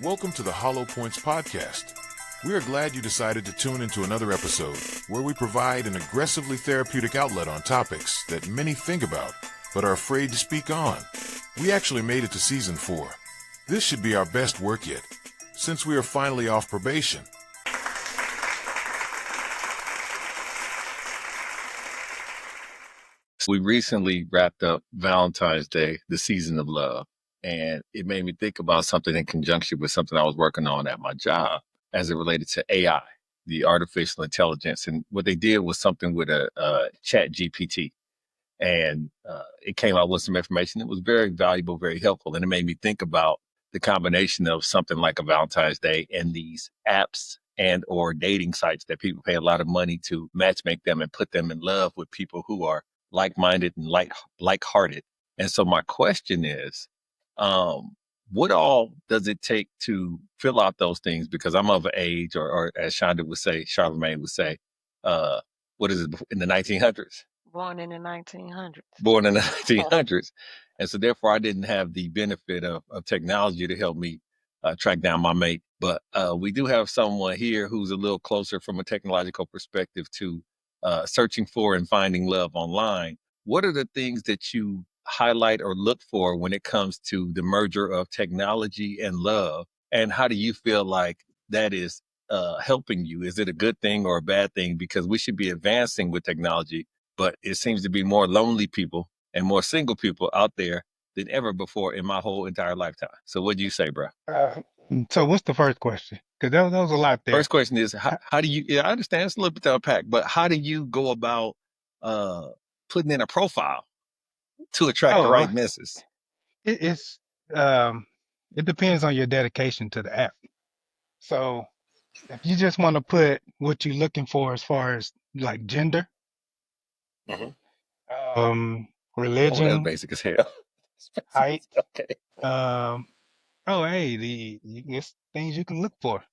Welcome to the Hollow Points Podcast. We are glad you decided to tune into another episode where we provide an aggressively therapeutic outlet on topics that many think about but are afraid to speak on. We actually made it to season 4. This should be our best work yet, since we are finally off probation. We recently wrapped up Valentine's Day, the season of love, and it made me think about something in conjunction with something I was working on at my job as it related to AI, the artificial intelligence. And what they did was something with a chat GPT. And it came out with some information that was very valuable, very helpful. And it made me think about the combination of something like a Valentine's Day and these apps and or dating sites that people pay a lot of money to matchmake them and put them in love with people who are like-minded and like-hearted. And so my question is, what all does it take to fill out those things? Because I'm of an age, or as Shonda would say, Charlemagne would say, what is it, in the 1900s? Born in the 1900s. Born in the 1900s. And so therefore I didn't have the benefit of technology to help me track down my mate. But we do have someone here who's a little closer from a technological perspective to searching for and finding love online. What are the things that you highlight or look for when it comes to the merger of technology and love? And how do you feel like that is helping you? Is it a good thing or a bad thing? Because we should be advancing with technology, but it seems to be more lonely people and more single people out there than ever before in my whole entire lifetime. So what do you say, bro? So what's the first question? Because that was a lot there. First question is, how do you, I understand it's a little bit to unpack, but how do you go about putting in a profile to attract the right misses? It's it depends on your dedication to the app. So if you just want to put what you're looking for as far as like gender, Mhm. Oh, that was religion, basic as hell. height, Okay. it's things you can look for.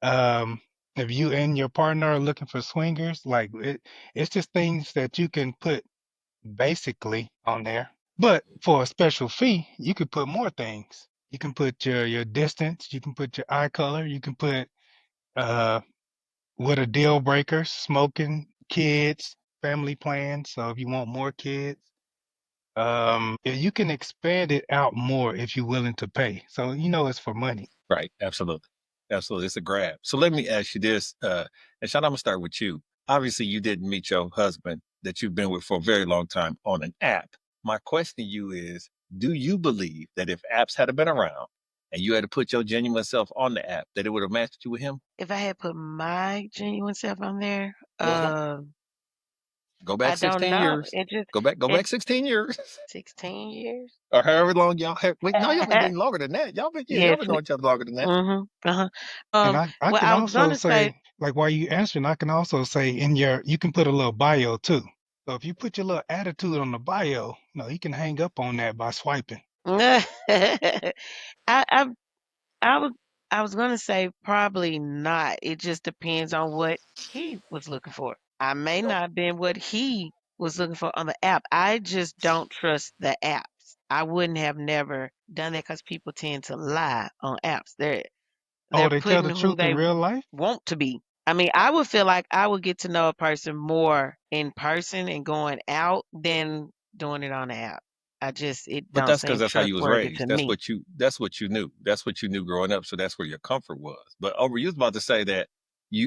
Um, if you and your partner are looking for swingers, it's just things that you can put basically on there. But for a special fee, you could put more things. You can put your distance, you can put your eye color, you can put uh what are deal breakers, smoking, kids, family plans. So if you want more kids, you can expand it out more if you're willing to pay. So it's for money. Right. Absolutely. Absolutely. It's a grab. So let me ask you this, and Sean, I'm gonna start with you. Obviously, you didn't meet your husband that you've been with for a very long time on an app. My question to you is, do you believe that if apps had been around and you had to put your genuine self on the app, that it would have matched you with him? If I had put my genuine self on there, Mhm. Go I back don't 16 know. years. It just Go it back 16 years. 16 years. Or however long y'all have. Wait, no, y'all been dating longer than that. Y'all Yes. been knowing each other longer than that. Uh-huh. And I Well, can I was also gonna say, say, like while you answering, I can also say you can put a little bio too. So if you put your little attitude on the bio, you can hang up on that by swiping. I, I, I was, I was gonna say probably not. It just depends on what he was looking for. I may not have been what he was looking for on the app. I just don't trust the apps. I wouldn't have never done that because people tend to lie on apps. They're Oh, they tell putting the who truth in they real life? want to be. I mean, I would feel like I would get to know a person more in person and going out than doing it on the app. It But don't that's because seem that's how you was trustworthy to raised. me. That's what you knew. That's what you knew growing up. So that's where your comfort was. But over you was about to say that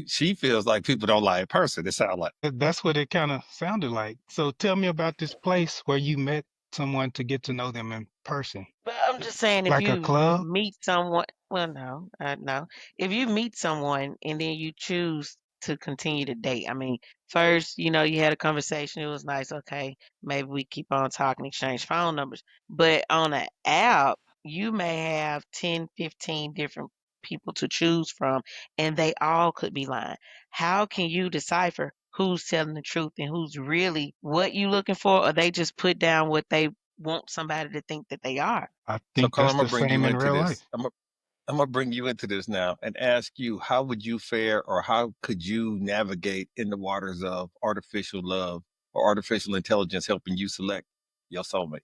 she feels like people don't lie in person. It sounds like. That's what it kind of sounded like. So tell me about this place where you met someone to get to know them in person. But I'm just saying, if Like a you club? meet someone, well, no. If you meet someone and then you choose to continue to date, I mean, first, you had a conversation, it was nice, okay, maybe we keep on talking, exchange phone numbers. But on an app, you may have 10, 15 different people to choose from, and they all could be lying. How can you decipher who's telling the truth and who's really what you looking for, or they just put down what they want somebody to think that they are? I So think Carl, that's I'm gonna the bring same you in into real life. this. I'm gonna bring you into this now and ask you, how would you fare or how could you navigate in the waters of artificial love or artificial intelligence helping you select your soulmate?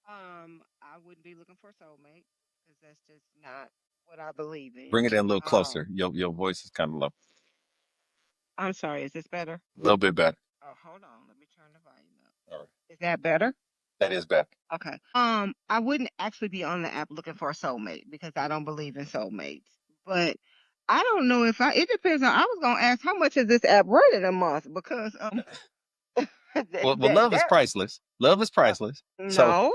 I wouldn't be looking for a soulmate because that's just not what I believe Bring in. it in a little closer. Your voice is kind of low. I'm sorry, is this better? A little bit better. Oh, hold on. Let me turn the volume up. All right. Is that better? That is better. Okay. I wouldn't actually be on the app looking for a soulmate because I don't believe in soulmates. But I don't know if it depends on, I was gonna ask how much is this app running a month because Well, that love is that priceless. Love is uh, priceless. So no,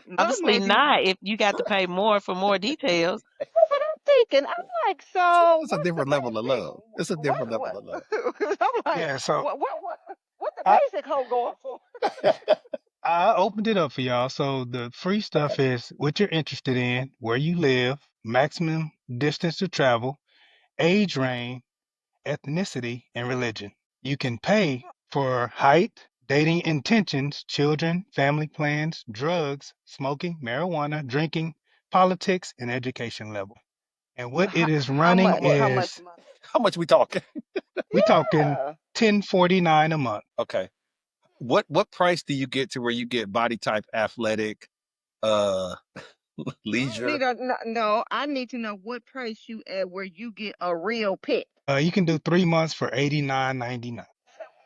love Obviously may be. not if you got to pay more for more details. That's what I'm thinking. I'm like, so it's a what's the different level of basic? love. It's a different level of love. I'm like, Yeah, so what the I basic hoe going for? I opened it up for y'all. So the free Okay. stuff is what you're interested in, where you live, maximum distance to travel, age range, ethnicity, and religion. You can pay for height, dating intentions, children, family plans, drugs, smoking, marijuana, drinking, politics, and education level. And Well, what it is how running much? How much is money? How much we talking? we talking Yeah. 1049 a month. Okay. What price do you get to where you get body type, athletic, uh, I don't need leisure? no. I need to know what price you at where you get a real pet. You can do 3 months for 89.99.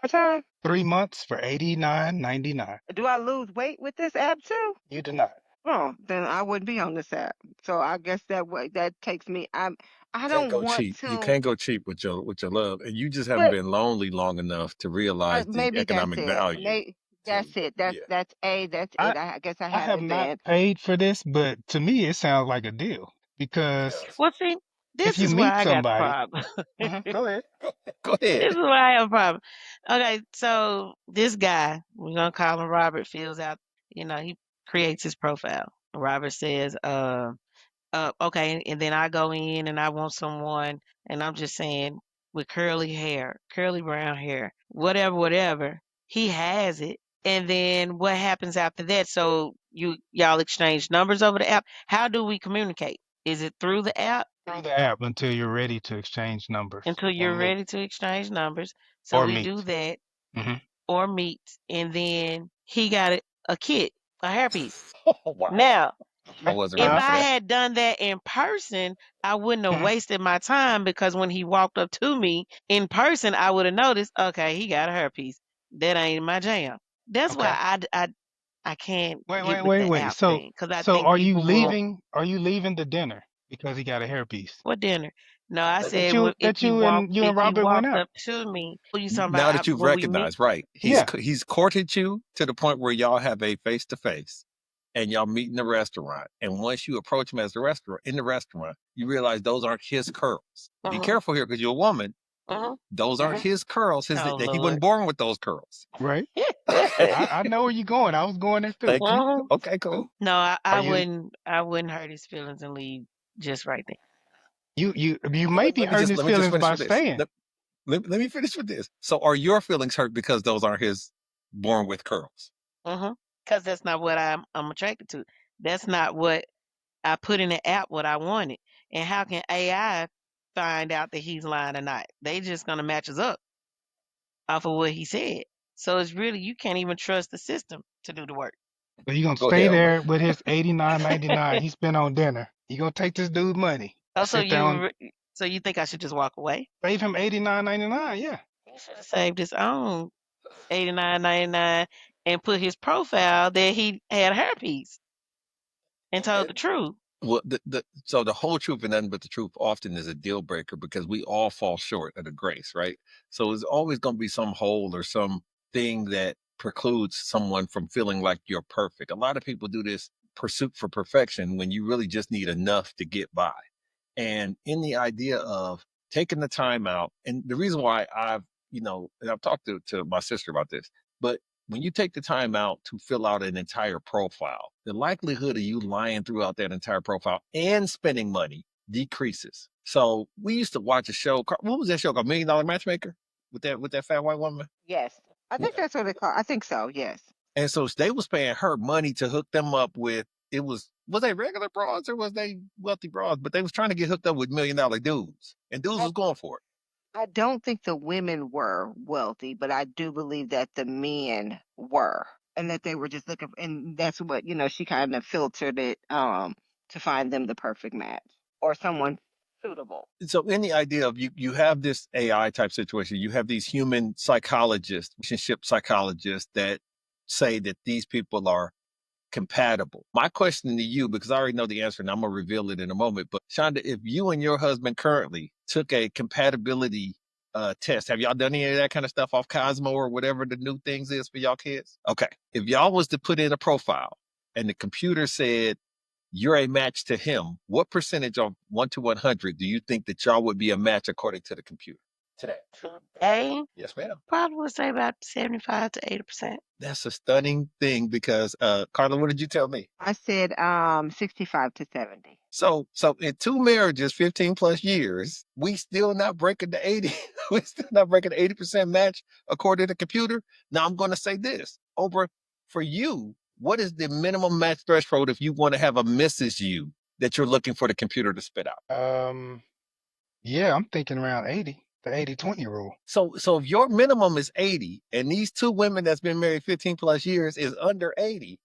What time? 3 months for 89.99. Do I lose weight with this app too? You do not. Oh, then I wouldn't be on this app. So I guess that way that takes me. I Can't don't go want cheap. You to. can't go cheap with your love, and you just haven't But been lonely long enough to realize the maybe that's economic it. value. Maybe To that's it. yeah, That's I it. I guess I I have haven't not been. paid for this, but to me it sounds like a deal it because does. Well, see, if this you is where meet I got the somebody, problem. go ahead. Go This ahead. is where I have a problem. Okay, so this guy, we're gonna call him Robert, fills out, he creates his profile. Robert says, okay, and then I go in and I want someone, and I'm just saying with curly hair, curly brown hair, whatever, whatever. He has it, and then what happens after that? So y'all exchange numbers over the app. How do we communicate? Is it through the app Through the app until you're ready to exchange numbers until and you're meet ready to exchange numbers? So or we do meet. that hmm or meet, and then he got a kit, a hairpiece. Oh wow, Now, I Okay. wasn't if ready Uh, for I that. had done that in person, I wouldn't have mhm. wasted my time because when he walked up to me in person, I would have noticed, okay, he got a hairpiece. That ain't my jam. That's why Okay. I can't Wait, get wait, with wait, the wait. app So thing because I so think are you people will. leaving? Are you leaving the dinner because he got a hairpiece What dinner? No, I Let me said that you and if he Robert went walked out? up to me, what you talking now about that you've when we meet? recognized, right? Yeah. He's courted you to the point where y'all have a face to face, and y'all meet in the restaurant. And once you approach him as the restaurant, you realize those aren't his curls. Be Uh-huh, careful here because you're a woman. uh-huh. Those aren't his curls. Oh He Lord. wasn't born with those curls. Right. Okay. I know where you're going. I was going there too. Thank you. Uh-huh. Okay, cool. No, Are you I wouldn't hurt his feelings and leave just right there. you may be hurting his Let me just feelings finish by with this. staying. Let me finish with this. So are your feelings hurt because those aren't his born with curls? Uh-huh. Because that's not what I'm attracted to. That's not what I put in the app what I wanted. And how can AI find out that he's lying or not? They just gonna match us up off of what he said. So it's really you can't even trust the system to do the work. So you're gonna Go stay ahead, Oma. there with his 89.99 he spent on dinner. You gonna take this dude's money and Also, sit down, so you think I should just walk away? save him 89.99. Yeah. He should have saved his own 89.99 and put his profile that he had a hairpiece and told the truth. Well, so the whole truth and nothing but the truth often is a deal breaker because we all fall short of the grace, right? So there's always going to be some hole or some thing that precludes someone from feeling like you're perfect. A lot of people do this pursuit for perfection when you really just need enough to get by. And in the idea of taking the time out, and the reason why and I've talked to my sister about this, but when you take the time out to fill out an entire profile, the likelihood of you lying throughout that entire profile and spending money decreases. So we used to watch a show. What was that show called? $1 Million Matchmaker with that fat white woman. Yes, I Yeah. think that's what they call. I think so. Yes. And so they was paying her money to hook them up with. It was they regular broads or was they wealthy broads? But they was trying to get hooked up with $1 million dudes, and dudes I was going for it. I don't think the women were wealthy, but I do believe that the men were, and that they were just looking, and that's what she kind of filtered it to find them the perfect match. or someone suitable. So any idea of you have this AI type situation, you have these human psychologists, relationship psychologists that say that these people are compatible. My question to you, because I already know the answer and I'm gonna reveal it in a moment, but Shonda, if you and your husband currently took a compatibility test, have y'all done any of that kind of stuff off Cosmo or whatever the new things is for y'all kids? Okay. If y'all was to put in a profile and the computer said you're a match to him, what percentage of 1 to 100 do you think that y'all would be a match according to the computer today? Today, Yes, ma'am. probably would say about 75 to 80%. That's a stunning thing because, Carla, what did you tell me? I said 65 to 70. So in 2 marriages, 15 plus years, we still not breaking the 80. We still not breaking the 80% match according to the computer. Now I'm going to say this over for you. What is the minimum match threshold if you want to have a Mrs. You that you're looking for the computer to spit out? Yeah, I'm thinking around 80, the 80-20 rule. So if your minimum is 80 and these two women that's been married 15 plus years is under 80,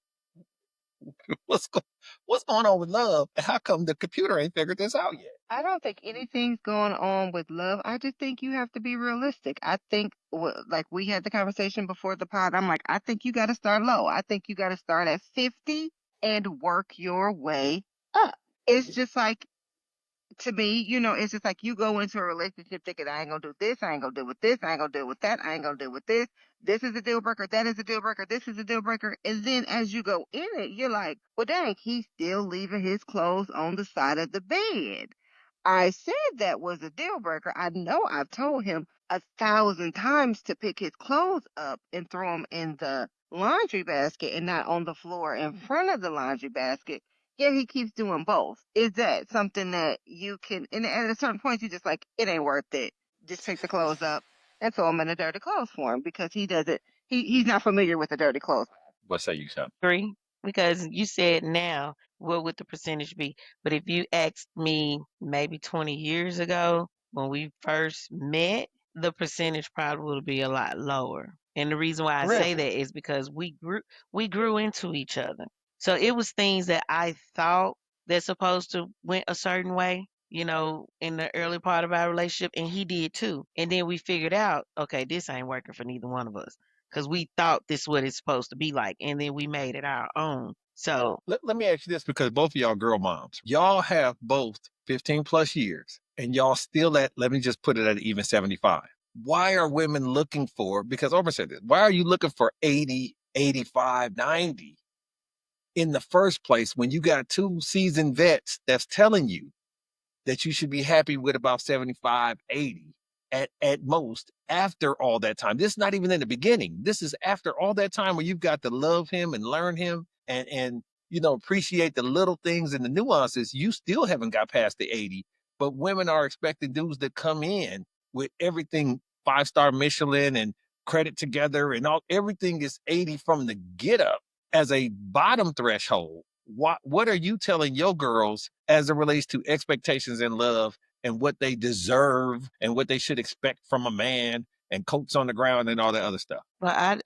what's go, what's going on with love? And how come the computer ain't figured this out yet? I don't think anything's going on with love. I just think you have to be realistic. I think, like we had the conversation before the pod, I'm like, I think you got to start low. I think you got to start at 50 and work your way up. It's just like, to me, it's just like you go into a relationship thinking, I ain't gonna do this, I ain't gonna deal with this, I ain't gonna deal with that, I ain't gonna deal with this. This is a deal breaker, that is a deal breaker, this is a deal breaker. And then as you go in it, you're like, well, dang, he's still leaving his clothes on the side of the bed. I said that was a deal breaker. I know I've told him 1,000 times to pick his clothes up and throw them in the laundry basket and not on the floor in front of the laundry basket. Yeah, he keeps doing both. Is that something that you can, and at a certain point, you just like, it ain't worth it. Just pick the clothes up and throw them in a dirty clothes for him because he doesn't, he's not familiar with the dirty clothes. What say you, Sean? Agree. Because you said now, what would the percentage be? But if you asked me maybe 20 years ago when we first met, the percentage probably would be a lot lower. And the reason why I say Really? that is because we grew into each other. So it was things that I thought that supposed to went a certain way, in the early part of our relationship, and he did too. And then we figured out, okay, this ain't working for neither one of us because we thought this what it's supposed to be like, and then we made it our own. So Let me ask you this because both of y'all girl moms, y'all have both 15 plus years and y'all still at, let me just put it at even 75. Why are women looking for, because Omar said this, why are you looking for 80, 85, 90 in the first place when you got two seasoned vets that's telling you that you should be happy with about 75, 80 at most after all that time. This is not even in the beginning. This is after all that time where you've got to love him and learn him and appreciate the little things and the nuances. You still haven't got past the 80, but women are expecting dudes to come in with everything 5-star Michelin and credit together and everything is 80 from the get up as a bottom threshold. What are you telling your girls as it relates to expectations in love and what they deserve and what they should expect from a man and coats on the ground and all that other stuff? but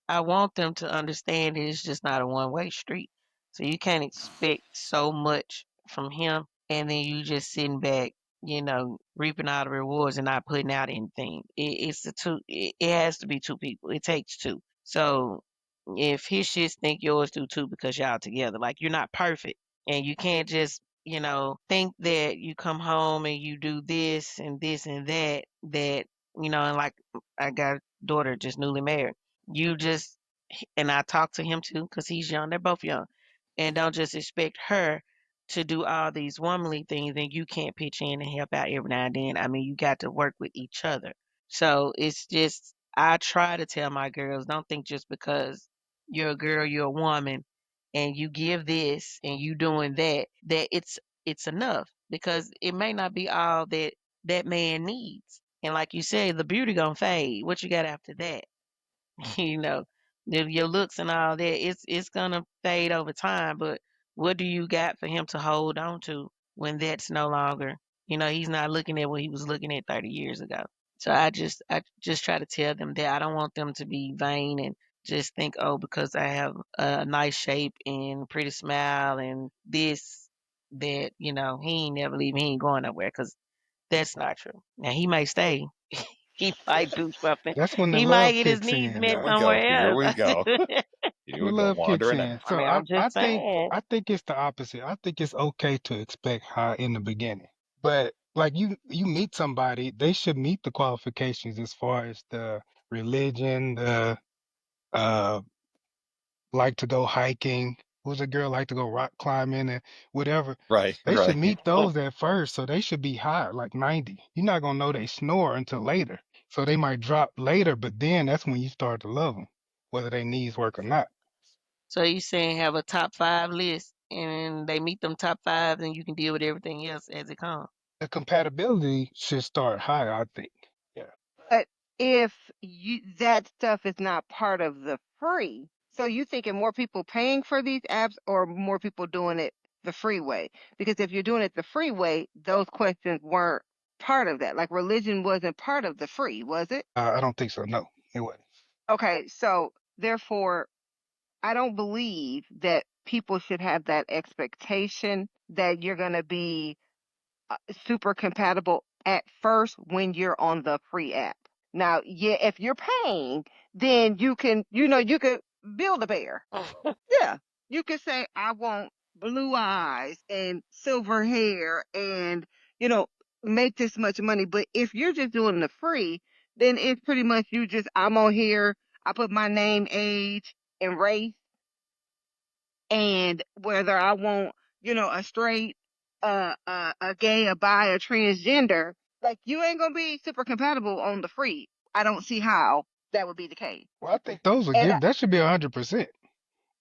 I want them to understand it's just not a one-way street. So you can't expect so much from him and then you just sitting back, reaping all the rewards and not putting out anything. It's the two. It has to be two people. It takes two. So if his shits think yours do too because y'all together, like you're not perfect and you can't just think that you come home and you do this and that and like I got a daughter just newly married. You just and I talk to him too because he's young. They're both young, and don't just expect her to do all these womanly things and you can't pitch in and help out every now and then. I mean, you got to work with each other. So it's just I try to tell my girls, don't think just because you're a girl, you're a woman, and you give this and you doing that it's enough because it may not be all that that man needs. And like you said, the beauty gonna fade. What you got after that? you know, your looks and all that, it's gonna fade over time. But what do you got for him to hold on to when that's no longer? He's not looking at what he was looking at 30 years ago. So I just try to tell them that I don't want them to be vain and just think, oh, because I have a nice shape and pretty smile and this, that, he ain't never leaving, he ain't going nowhere, because that's not true. Now, he might stay. He might do something. That's when the He might love get his kicks needs in. Here met we go. somewhere Here else. we go. Here The we go. love kicks Wandering out. in. I So mean, I'm just saying. I think it's the opposite. I think it's okay to expect high in the beginning. But like you meet somebody, they should meet the qualifications as far as the religion, the uh like to go hiking. Who's a girl like to go rock climbing and whatever. Right, They should right. meet those at first, so they should be high, like 90. You're not gonna know they snore until later. So they might drop later, but then that's when you start to love them, whether they needs work or not. So you saying have a top 5 list, and they meet them top 5, and you can deal with everything else as it comes. The compatibility should start high, I think. Yeah. But if that stuff is not part of the free, so you thinking more people paying for these apps or more people doing it the free way? Because if you're doing it the free way, those questions weren't part of that. Like religion wasn't part of the free, was it? I don't think so. No, it wasn't. Okay, so therefore, I don't believe that people should have that expectation that you're going to be super compatible at first when you're on the free app. Now, yeah, if you're paying, then you could build a bear. Yeah, you could say, I want blue eyes and silver hair and, you know, make this much money. But if you're just doing the free, then it's pretty much I'm on here, I put my name, age, and race, and whether I want, a straight, a gay, a bi, a transgender, like you ain't gonna be super compatible on the free. I don't see how that would be the case. Well, I think those are And give. That should be 100%.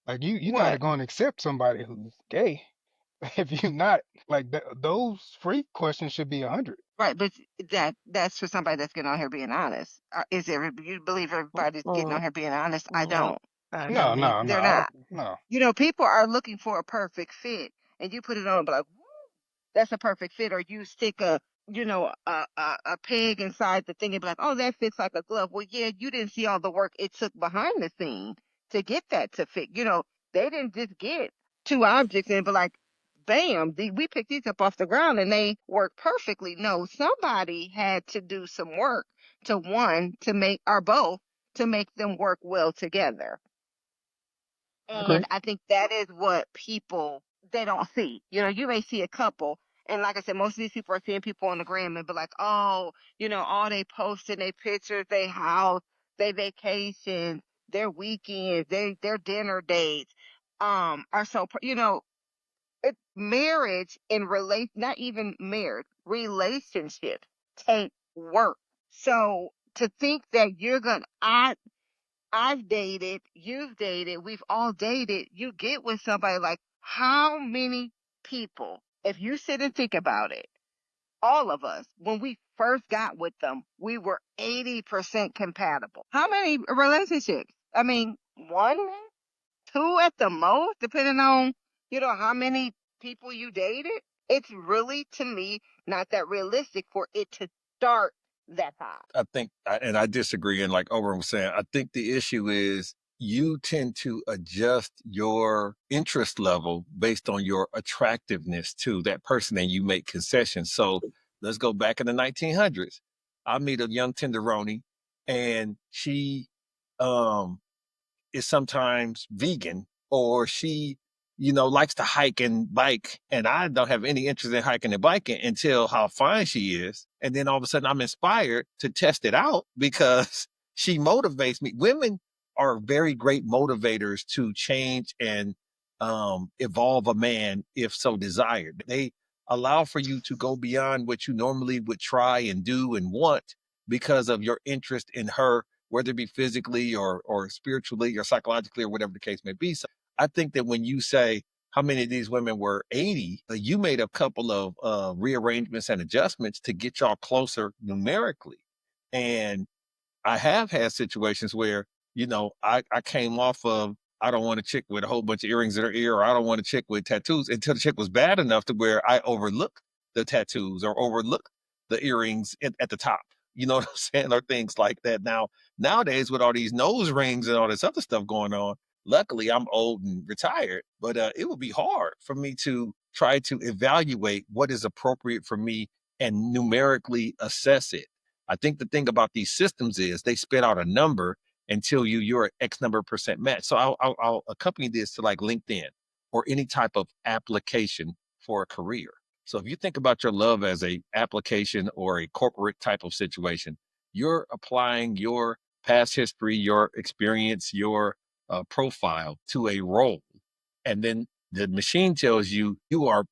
Like you got to what? go and accept somebody who's gay. If you're not, like those free questions should be 100. Right, but that's for somebody that's getting on here being honest. You believe everybody's getting on Mm, here being honest? I nope, don't. I No, don't no, either. They're no, not. no. People are looking for a perfect fit, and you put it on, and be like, that's a perfect fit, or you stick a peg inside the thing and be like, oh, that fits like a glove. Well, yeah, you didn't see all the work it took behind the scene to get that to fit. They didn't just get two objects and be like, bam, we picked these up off the ground and they work perfectly. No, somebody had to do some work to make, or both, to make them work well together. I agree. And I think that is what people, they don't see. You may see a couple, and like I said, most of these people are seeing people on the gram and be like, oh, all they posting, they pictures, they house, they vacations, their weekends, their dinner dates, are so, marriage and not even marriage, relationships take work. So to think that I've dated, you've dated, we've all dated. You get with somebody, like, how many people, if you sit and think about it, all of us, when we first got with them, we were 80% compatible. How many relationships? I mean, one, two at the most, depending on, how many people you dated. It's really, to me, not that realistic for it to start that high. And I disagree. And like Oprah was saying, I think the issue is you tend to adjust your interest level based on your attractiveness to that person and you make concessions. So let's go back in the 1900s. I meet a young tenderoni and she um, is sometimes vegan or she, likes to hike and bike. And I don't have any interest in hiking and biking until how fine she is. And then all of a sudden I'm inspired to test it out because she motivates me. Women are very great motivators to change and evolve a man if so desired. They allow for you to go beyond what you normally would try and do and want because of your interest in her, whether it be physically or spiritually or psychologically or whatever the case may be. So I think that when you say how many of these women were 80, you made a couple of rearrangements and adjustments to get y'all closer numerically. And I have had situations where, I came off of, I don't want a chick with a whole bunch of earrings in her ear, or I don't want a chick with tattoos until the chick was bad enough to where I overlooked the tattoos or overlooked the earrings at the top. You know what I'm saying? Or things like that. Nowadays, with all these nose rings and all this other stuff going on, Luckily, I'm old and retired, but it would be hard for me to try to evaluate what is appropriate for me and numerically assess it. I think the thing about these systems is they spit out a number and tell you you're X number of percent match. So I'll accompany this to like LinkedIn or any type of application for a career. So if you think about your love as a application or a corporate type of situation, you're applying your past history, your experience, your profile to a role. And then the machine tells you you are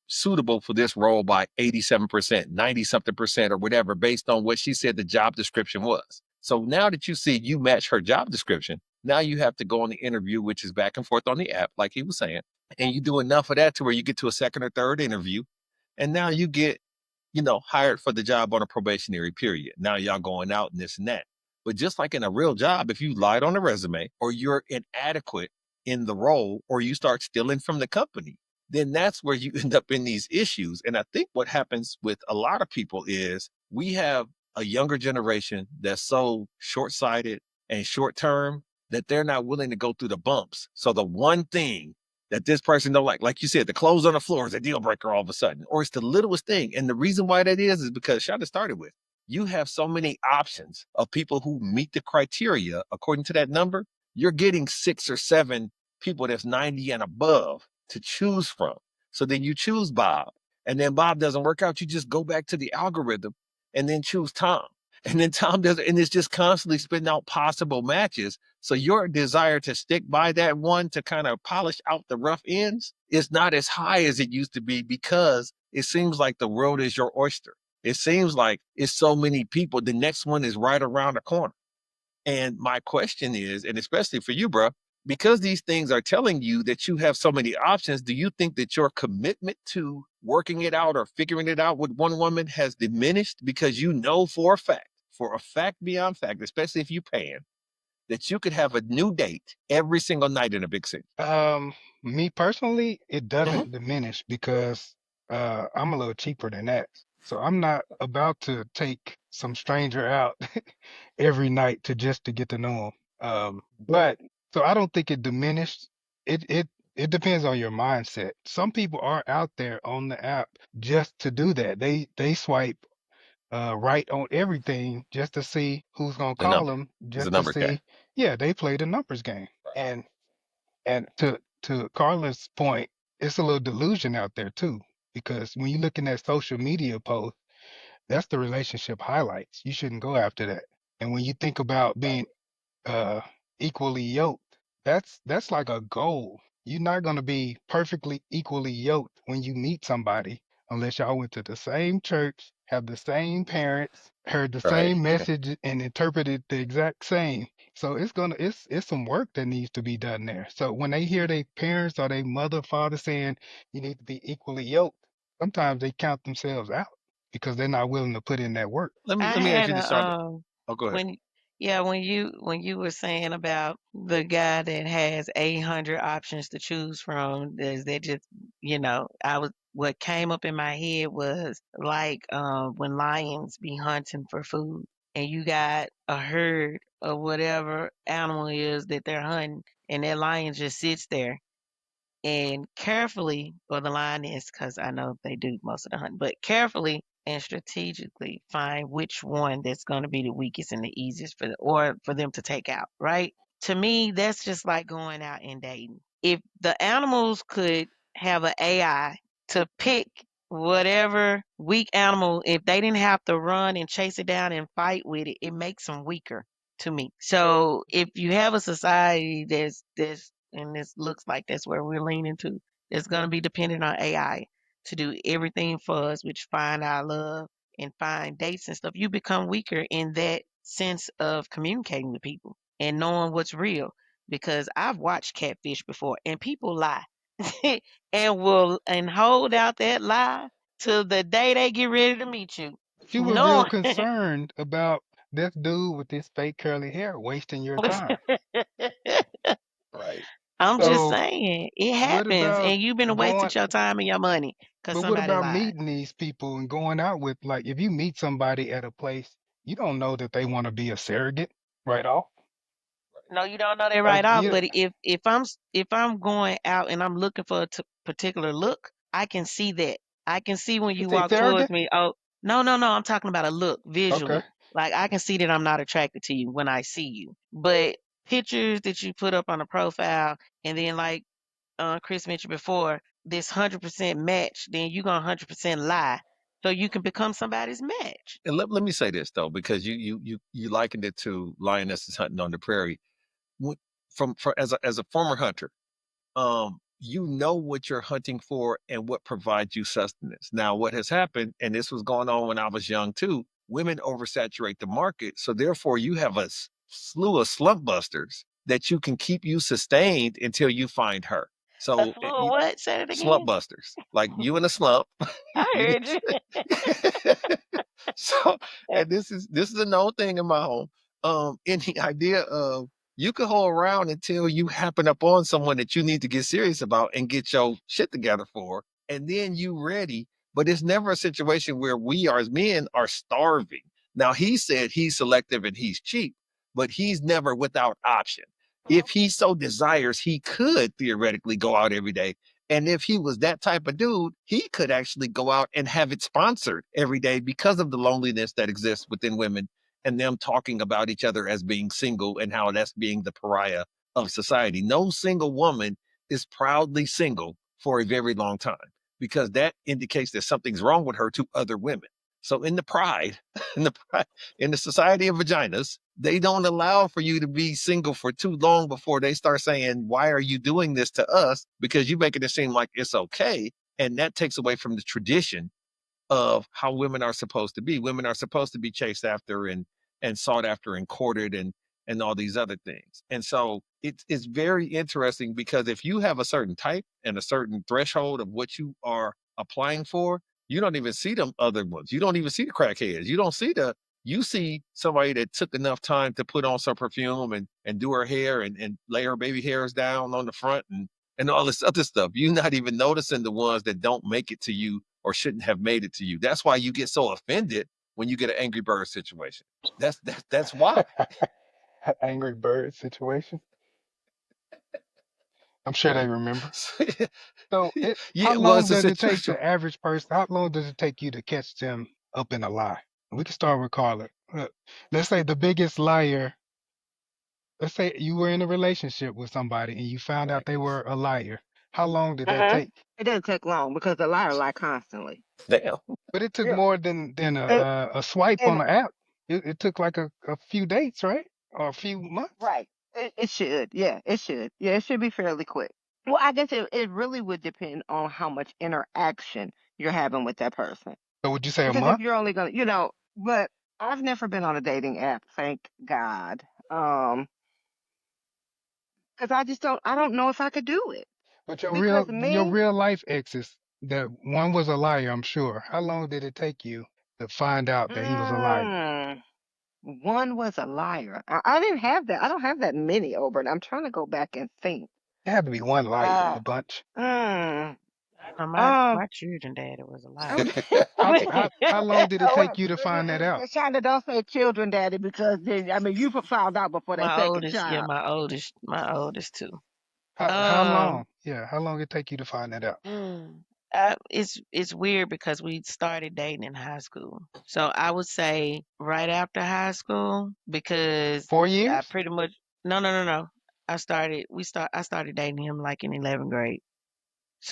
suitable for this role by 87%, 90 something percent, or whatever, based on what she said the job description was. So now that you see you match her job description, now you have to go on the interview, which is back and forth on the app, like he was saying. And you do enough of that to where you get to a second or third interview. And now you get, hired for the job on a probationary period. Now y'all going out and this and that. But just like in a real job, if you lied on a resume or you're inadequate in the role or you start stealing from the company, then that's where you end up in these issues. And I think what happens with a lot of people is we have a younger generation that's so short sighted and short term that they're not willing to go through the bumps. So the one thing that this person don't like you said, the clothes on the floor is a deal breaker all of a sudden, or it's the littlest thing. And the reason why that is because Shonda started with, you have so many options of people who meet the criteria according to that number. You're getting 6 or 7 people that's 90 and above to choose from. So then you choose Bob, and then Bob doesn't work out. You just go back to the algorithm and then choose Tom. And then Tom does it, and it's just constantly spitting out possible matches. So your desire to stick by that one to kind of polish out the rough ends is not as high as it used to be because it seems like the world is your oyster. It seems like it's so many people. The next one is right around the corner. And my question is, and especially for you, bro, because these things are telling you that you have so many options, do you think that your commitment to working it out or figuring it out with one woman has diminished because you know for a fact beyond fact, especially if you paying, that you could have a new date every single night in a big city? Um, Me personally, it Hmm. doesn't diminish because I'm a little cheaper than that. So I'm not about to take some stranger out every night to get to know him. But so I don't think it diminished. It depends on your mindset. Some people are out there on the app just to do that. They swipe right on everything just to see who's gonna The call number them, is a just to numbers game. see. Yeah, they play the numbers game. And to Carla's point, it's a little delusion out there too, because when you're looking at social media posts, that's the relationship highlights. You shouldn't go after that. And when you think about being uh equally yoked, that's like a goal. You're not going to be perfectly equally yoked when you meet somebody unless y'all went to the same church, have the same parents, heard the Right. same message and interpreted the exact same. So it's some work that needs to be done there. So when they hear their parents or their mother, father saying you need to be equally yoked, sometimes they count themselves out because they're not willing to put in that work. Let me I let me ask had you this, a Shonda. Oh, go ahead. when yeah, when you were saying about the guy that has 800 options to choose from, is that just, I was what came up in my head was like when lions be hunting for food and you got a herd of whatever animal it is that they're hunting, and that lion just sits there and carefully, or the line is because I know they do most of the hunting, but carefully and strategically find which one that's going to be the weakest and the easiest or for them to take out, right? To me, that's just like going out and dating. If the animals could have an AI to pick whatever weak animal, if they didn't have to run and chase it down and fight with it, it makes them weaker to me. So if you have a society that's and this looks like that's where we're leaning to, that's going to be dependent on AI to do everything for us, which find our love and find dates and stuff, you become weaker in that sense of communicating with people and knowing what's real. Because I've watched catfish before and people lie and will and hold out that lie till the day they get ready to meet you. But you were real Knowing concerned about this dude with this fake curly hair wasting your time. Right. I'm just So saying, it what happens, about and you've been wasting going, your time and your money because but what somebody about lied. meeting these people and going out with, like, if you meet somebody at a place, you don't know that they want to be a surrogate right off. No, you don't know that right Like off. you, But if I'm going out and I'm looking for a particular look, I can see that. I can see when you you say walk Theriga? towards me. Oh, no, no, no. I'm talking about a look Okay. visually. Like I can see that I'm not attracted to you when I see you. But pictures that you put up on a profile, and then like Chris mentioned before, this 100% match, then you gonna 100% lie, so you can become somebody's match. And let me say this though, because you likened it to lionesses hunting on the prairie. Wh- from as a former hunter, you know what you're hunting for and what provides you sustenance. Now, what has happened, and this was going on when I was young too, women oversaturate the market. So therefore you have a slew of slump busters that you can keep you sustained until you find her. A So slew of what? Say it slump again. busters, like you in a slump. I You heard you. get so, and this is a known thing in my home. In the idea of you can hold around until you happen upon someone that you need to get serious about and get your shit together for, and then you ready. But it's never a situation where we as men are starving. Now he said he's selective and he's cheap, but he's never without option. If he so desires, he could theoretically go out every day. And if he was that type of dude, he could actually go out and have it sponsored every day because of the loneliness that exists within women and them talking about each other as being single and how that's being the pariah of society. No single woman is proudly single for a very long time because that indicates that something's wrong with her to other women. So in the pride, in the pride, in the society of vaginas, they don't allow for you to be single for too long before they start saying, "Why are you doing this to us?" Because you're making it seem like it's okay, and that takes away from the tradition of how women are supposed to be. Women are supposed to be chased after and sought after and courted and all these other things. And so it's very interesting because if you have a certain type and a certain threshold of what you are applying for, you don't even see them other ones. You don't even see the crackheads. You see somebody that took enough time to put on some perfume and do her hair and lay her baby hairs down on the front and all this other stuff. You're not even noticing the ones that don't make it to you or shouldn't have made it to you. That's why you get so offended when you get an Angry Bird situation. That's why. Angry Bird situation. I'm sure they remember. So Yeah, how it was long a does it take situation. the average person? How long does it take you to catch them up in a lie? We can start with Carla. Let's say the biggest liar. Let's say you were in a relationship with somebody and you found out Right. they were a liar. How long did that Uh-huh. take? It doesn't take long because the liar lie constantly. Damn. But it took Yeah. more than And, a swipe on and the app. It took like a few dates, right? Or a few months. right. It should. Yeah, it should. Yeah, it should be fairly quick. Well, I guess it really would depend on how much interaction you're having with that person. So would you say a Because if month? you're only gonna, but I've never been on a dating app, thank God. Because I don't know if I could do it. But Because your me, real life exes, that one was a liar, I'm sure. How long did it take you to find out that he was a liar? mm, one was a liar. I didn't have that. I don't have that many, Obert. I'm trying to go back and think. There had to be one liar in Uh, the bunch. mm, I know um, my children daddy was a liar. oh, How long did it oh, take you to find that out? Shonda, don't say children, daddy, because then, I mean, you found out before that My second oldest, yeah, child. my oldest too. How Um, long? Yeah, how long did it take you to find that out? mm, it's weird because we started dating in high school. So I would say right after high school because Four I years pretty much no. I started dating him like in 11th grade.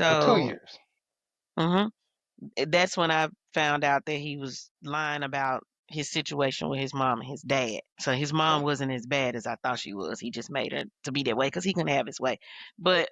or two So, years? mhm. That's when I found out that he was lying about his situation with his mom and his dad. So his mom Okay. wasn't as bad as I thought she was. He just made her to be that way because he couldn't have his way. But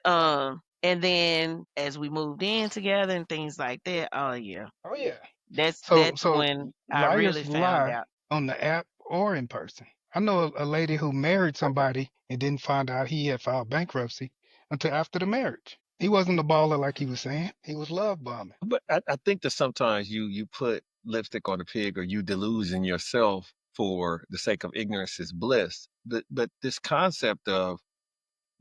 and then as we moved in together and things like that, oh yeah, Oh yeah. that's So when I really liars found lie out. on the app or in person. I know a lady who married somebody and didn't find out he had filed bankruptcy until after the marriage. He wasn't a baller like he was saying. He was love bombing. But I think that sometimes you put lipstick on a pig or you delusion yourself for the sake of ignorance is bliss. But this concept of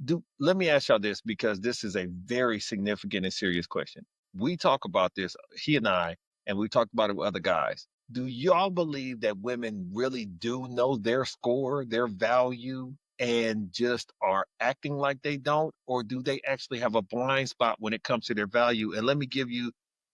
do let me ask y'all this because this is a very significant and serious question. We talk about this, he and we talked about it with other guys. Do y'all believe that women really do know their score, their value, and just are acting like they don't, or do they actually have a blind spot when it comes to their value? And let me give you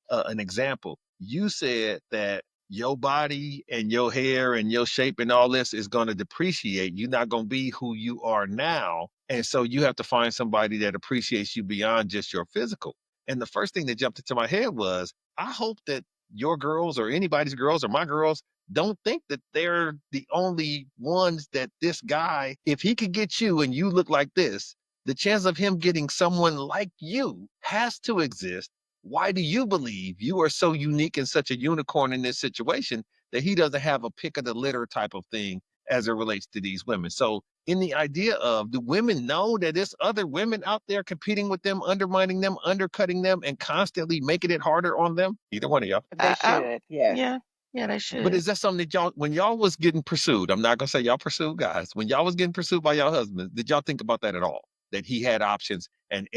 an example. You said that your body and your hair and your shape and all this is going to depreciate. You're not going to be who you are now. And so you have to find somebody that appreciates you beyond just your physical. And the first thing that jumped into my head was, I hope that your girls or anybody's girls or my girls don't think that they're the only ones that this guy, if he could get you and you look like this, the chance of him getting someone like you has to exist. Why do you believe you are so unique and such a unicorn in this situation that he doesn't have a pick of the litter type of thing as it relates to these women? So, in the idea of, do women know that there's other women out there competing with them, undermining them, undercutting them, and constantly making it harder on them? Either one of y'all. They should, yes. Yeah, they But should. is that something that y'all, when y'all was getting pursued, I'm not gonna say y'all pursued guys, when y'all was getting pursued by y'all husbands, did y'all think about that at all? That he had options, and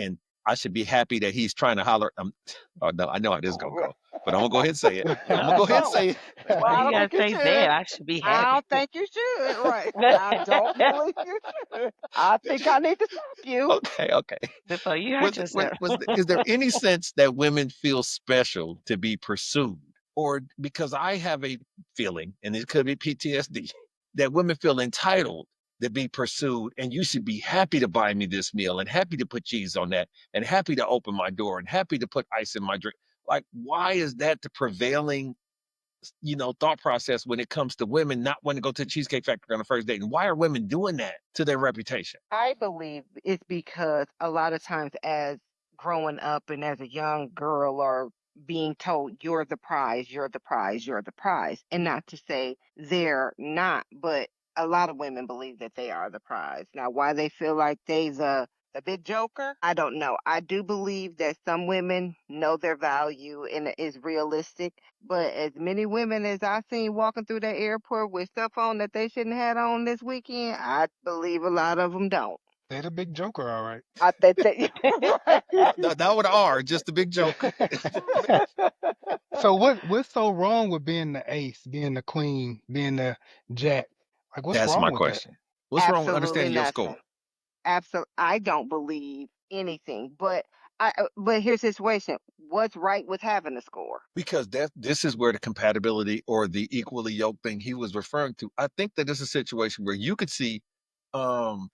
I should be happy that he's trying to holler. Oh no, I know how this is gonna go, but I'm gonna go ahead and say it. I'm gonna go ahead and say it. Well, Why I you don't gotta think you say should. that? I should be I happy. don't think you should. Right. I don't believe you should. I think I need to stop you. Okay. Before you hurt yourself. Is there any sense that women feel special to be pursued? Or because I have a feeling, and it could be PTSD, that women feel entitled to be pursued, and you should be happy to buy me this meal, and happy to put cheese on that, and happy to open my door, and happy to put ice in my drink. Like, why is that the prevailing, thought process when it comes to women not wanting to go to the Cheesecake Factory on the first date? And why are women doing that to their reputation? I believe it's because a lot of times, as growing up and as a young girl, or being told you're the prize, you're the prize, you're the prize. And not to say they're not, but a lot of women believe that they are the prize. Now, why they feel like they the big joker, I don't know. I do believe that some women know their value and it is realistic. But as many women as I've seen walking through that airport with stuff on that they shouldn't have on this weekend, I believe a lot of them don't. They're the big joker, all right. I think that Not with R, just a big joke. So what's so wrong with being the ace, being the queen, being the jack? Like what's That's wrong my with that? question. What's wrong with absolutely understanding your nothing. score? Absolutely, I don't believe anything. But here's the situation: what's right with having a score? Because this is where the compatibility or the equally yoked thing he was referring to. I think that it's a situation where you could see, um,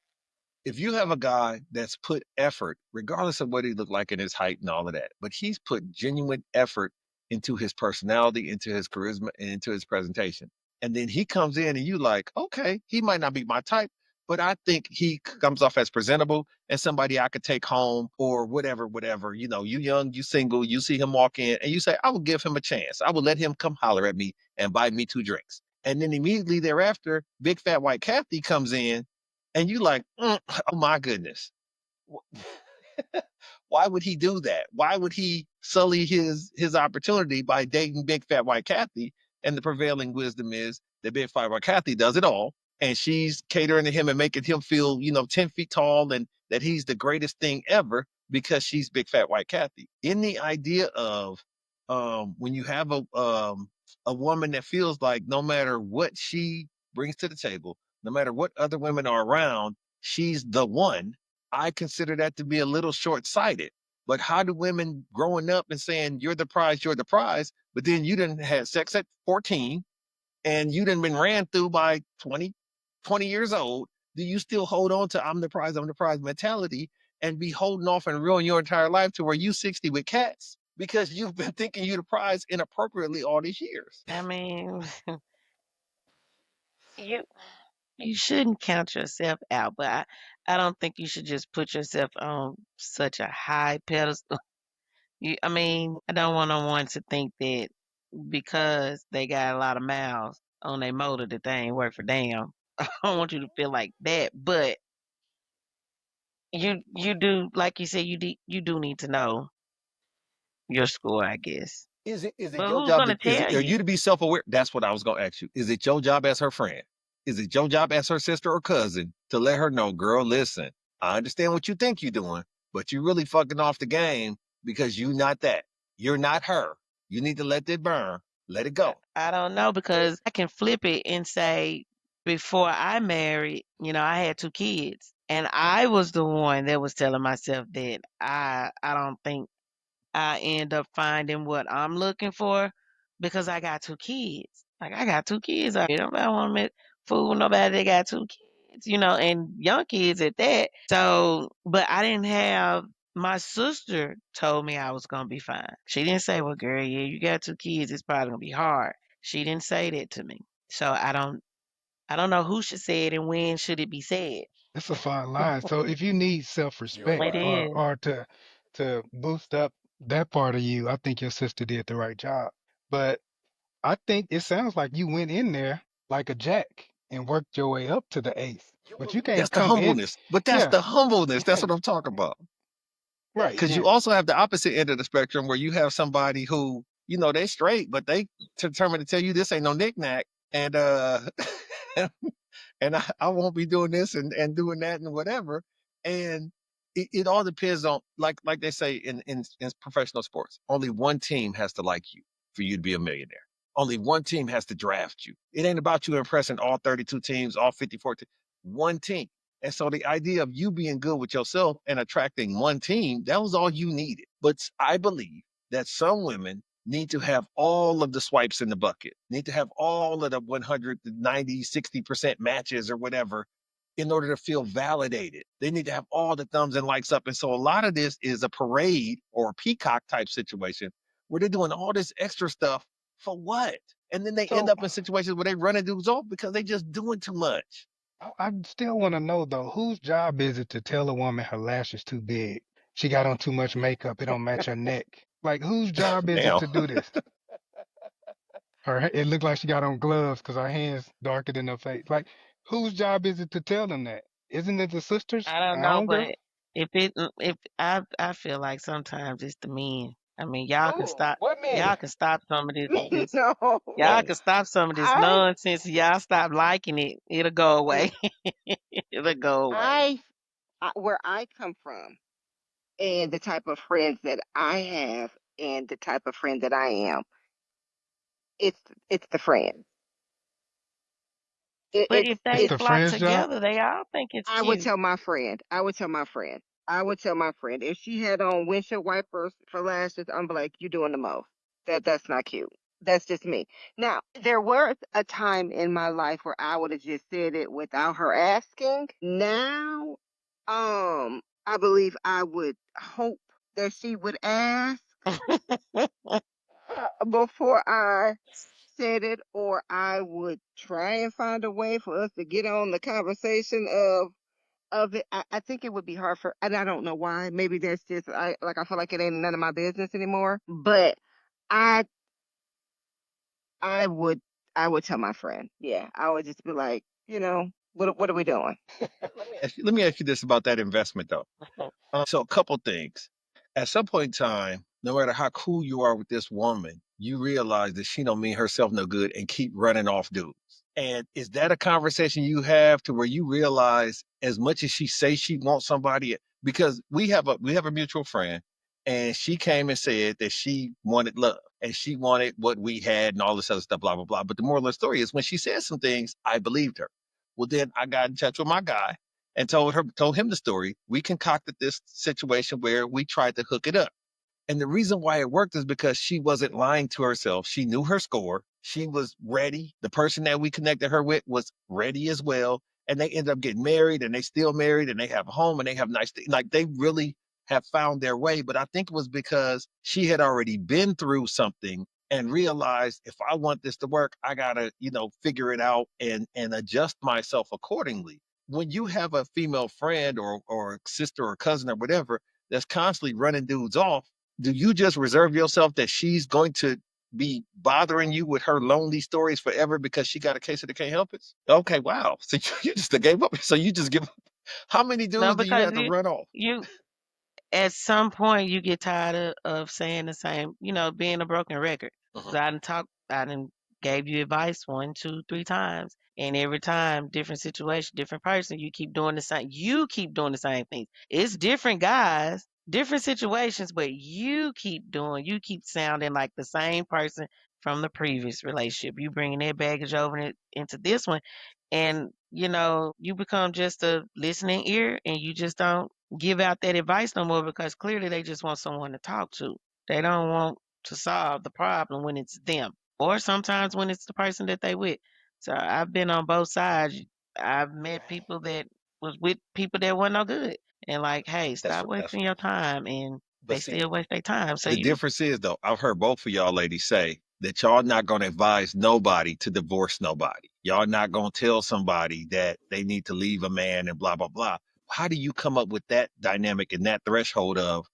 if you have a guy that's put effort, regardless of what he looked like in his height and all of that, but he's put genuine effort into his personality, into his charisma, and into his presentation. And then he comes in and you like, okay, he might not be my type, but I think he comes off as presentable and somebody I could take home or whatever. You young, you single, you see him walk in and you say, I will give him a chance. I will let him come holler at me and buy me 2 drinks. And then immediately thereafter, big fat white Kathy comes in and you like, oh my goodness. Why would he do that? Why would he sully his opportunity by dating big fat white Kathy? And the prevailing wisdom is that big fat white Kathy does it all. And she's catering to him and making him feel, 10 feet tall and that he's the greatest thing ever because she's big fat white Kathy. In the idea of when you have a woman that feels like no matter what she brings to the table, no matter what other women are around, she's the one. I consider that to be a little short sighted. But how do women growing up and saying, you're the prize, but then you didn't have sex at 14 and you didn't been ran through by 20 years old? Do you still hold on to I'm the prize mentality and be holding off and ruin your entire life to where you 60 with cats? Because you've been thinking you the prize inappropriately all these years. I mean, you you shouldn't count yourself out, but I don't think you should just put yourself on such a high pedestal. I mean, I don't want no one to think that because they got a lot of miles on their motor that they ain't worth a damn. I don't want you to feel like that, but you do, like you said, you do need to know your score, I guess. Is it But your who's job gonna is tell it are you you? to be self-aware? That's what I was gonna ask you. Is it your job as her friend? Is it your job as her sister or cousin to let her know, girl, listen, I understand what you think you're doing, but you're really fucking off the game because you're not that. You're not her. You need to let it burn. Let it go. I don't know because I can flip it and say before I married, I had 2 kids, and I was the one that was telling myself that I don't think I end up finding what I'm looking for because I got 2 kids. Like, I got 2 kids out here. Nobody want to fool with nobody that got 2 kids, and young kids at that. So, but I didn't have my sister told me I was gonna be fine. She didn't say, "Well, girl, yeah, you got 2 kids. It's probably gonna be hard." She didn't say that to me. So I don't know who should say it and when should it be said. It's a fine line. So if you need self-respect It is. or to boost up that part of you, I think your sister did the right job. But I think it sounds like you went in there like a jack and worked your way up to the eighth. But you That's can't the come in. humbleness. But that's Yeah, the humbleness. That's what I'm talking about. right. Because you Yeah. also have the opposite end of the spectrum where you have somebody who, they straight, but they determined to tell you this ain't no knickknack. And and I won't be doing this and doing that and whatever. And it all depends on like they say in professional sports, only one team has to like you for you to be a millionaire. Only one team has to draft you. It ain't about you impressing all 32 teams, all 54 teams, one team. And so the idea of you being good with yourself and attracting one team, that was all you needed. But I believe that some women need to have all of the swipes in the bucket, need to have all of the 190, 60% matches or whatever in order to feel validated. They need to have all the thumbs and likes up. And so a lot of this is a parade or a peacock type situation where they're doing all this extra stuff for what? And then they end So up in situations where they running dudes off because they just doing too much. I still want to know though, whose job is it to tell a woman her lash is too big? She got on too much makeup, it don't match her neck. Like whose job is it Now, to do this? It looked like she got on gloves because her hands darker than her face. Like whose job is it to tell them that? Isn't it the sisters, I don't know, homegirl? but if I feel like sometimes it's the men. I mean, y'all can Ooh, stop. what man? Y'all can stop some of this. No, Y'all whoa. can stop some of this I nonsense. Y'all stop liking it. It'll go away. It'll go away. I where I come from and the type of friends that I have and the type of friend that I am, it's it's the friend. It, But if It's they the flock friend's job? together, they all think it's I would cute. tell my friend. I would tell my friend. I would tell my friend if she had on windshield wipers for lashes. I'm like, you're doing the most. That's not cute. That's just me. Now, there was a time in my life where I would have just said it without her asking. Now, I believe I would hope that she would ask before I said it, or I would try and find a way for us to get on the conversation of it. I think it would be hard for, and I don't know why. Maybe that's just I feel like it ain't none of my business anymore. But I I would I would tell my friend. Yeah, I would just be like, what are we doing? Let me ask you this about that investment though. So a couple things. At some point in time, no matter how cool you are with this woman, you realize that she don't mean herself no good and keep running off dudes. And is that a conversation you have to where you realize as much as she say she wants somebody, because we have a mutual friend and she came and said that she wanted love and she wanted what we had and all this other stuff, blah, blah, blah. But the moral of the story is when she said some things, I believed her. Well, then I got in touch with my guy and told him the story. We concocted this situation where we tried to hook it up. And the reason why it worked is because she wasn't lying to herself. She knew her score. She was ready. The person that we connected her with was ready as well. And they ended up getting married and they still married and they have a home and they have nice things. Like they really have found their way. But I think it was because she had already been through something and realized if I want this to work, I gotta, figure it out and adjust myself accordingly. When you have a female friend or sister or cousin or whatever that's constantly running dudes off, do you just reserve yourself that she's going to be bothering you with her lonely stories forever because she got a case of the can't help it? Okay, wow. So you just gave up. So you just give up. How many No, dudes do you because have to run off? you at some point you get tired of saying the same, being a broken record. Mhm. 'Cause I done gave you advice 1, 2, 3 times, and every time, different situation, different person, you keep doing the same. You keep doing the same things. It's different guys, different situations, but you keep sounding like the same person from the previous relationship. You bringing that baggage over into this one, and you become just a listening ear, and you just don't give out that advice no more because clearly they just want someone to talk to. They don't want to solve the problem when it's them, or sometimes when it's the person that they with. So I've been on both sides. I've met people that was with people that weren't no good, and like, hey, That's stop what that's wasting your time, and but they see, still waste their time. So the difference is though, I've heard both of y'all ladies say that y'all not gonna advise nobody to divorce nobody. Y'all not gonna tell somebody that they need to leave a man and blah blah blah. How do you come up with that dynamic and that threshold of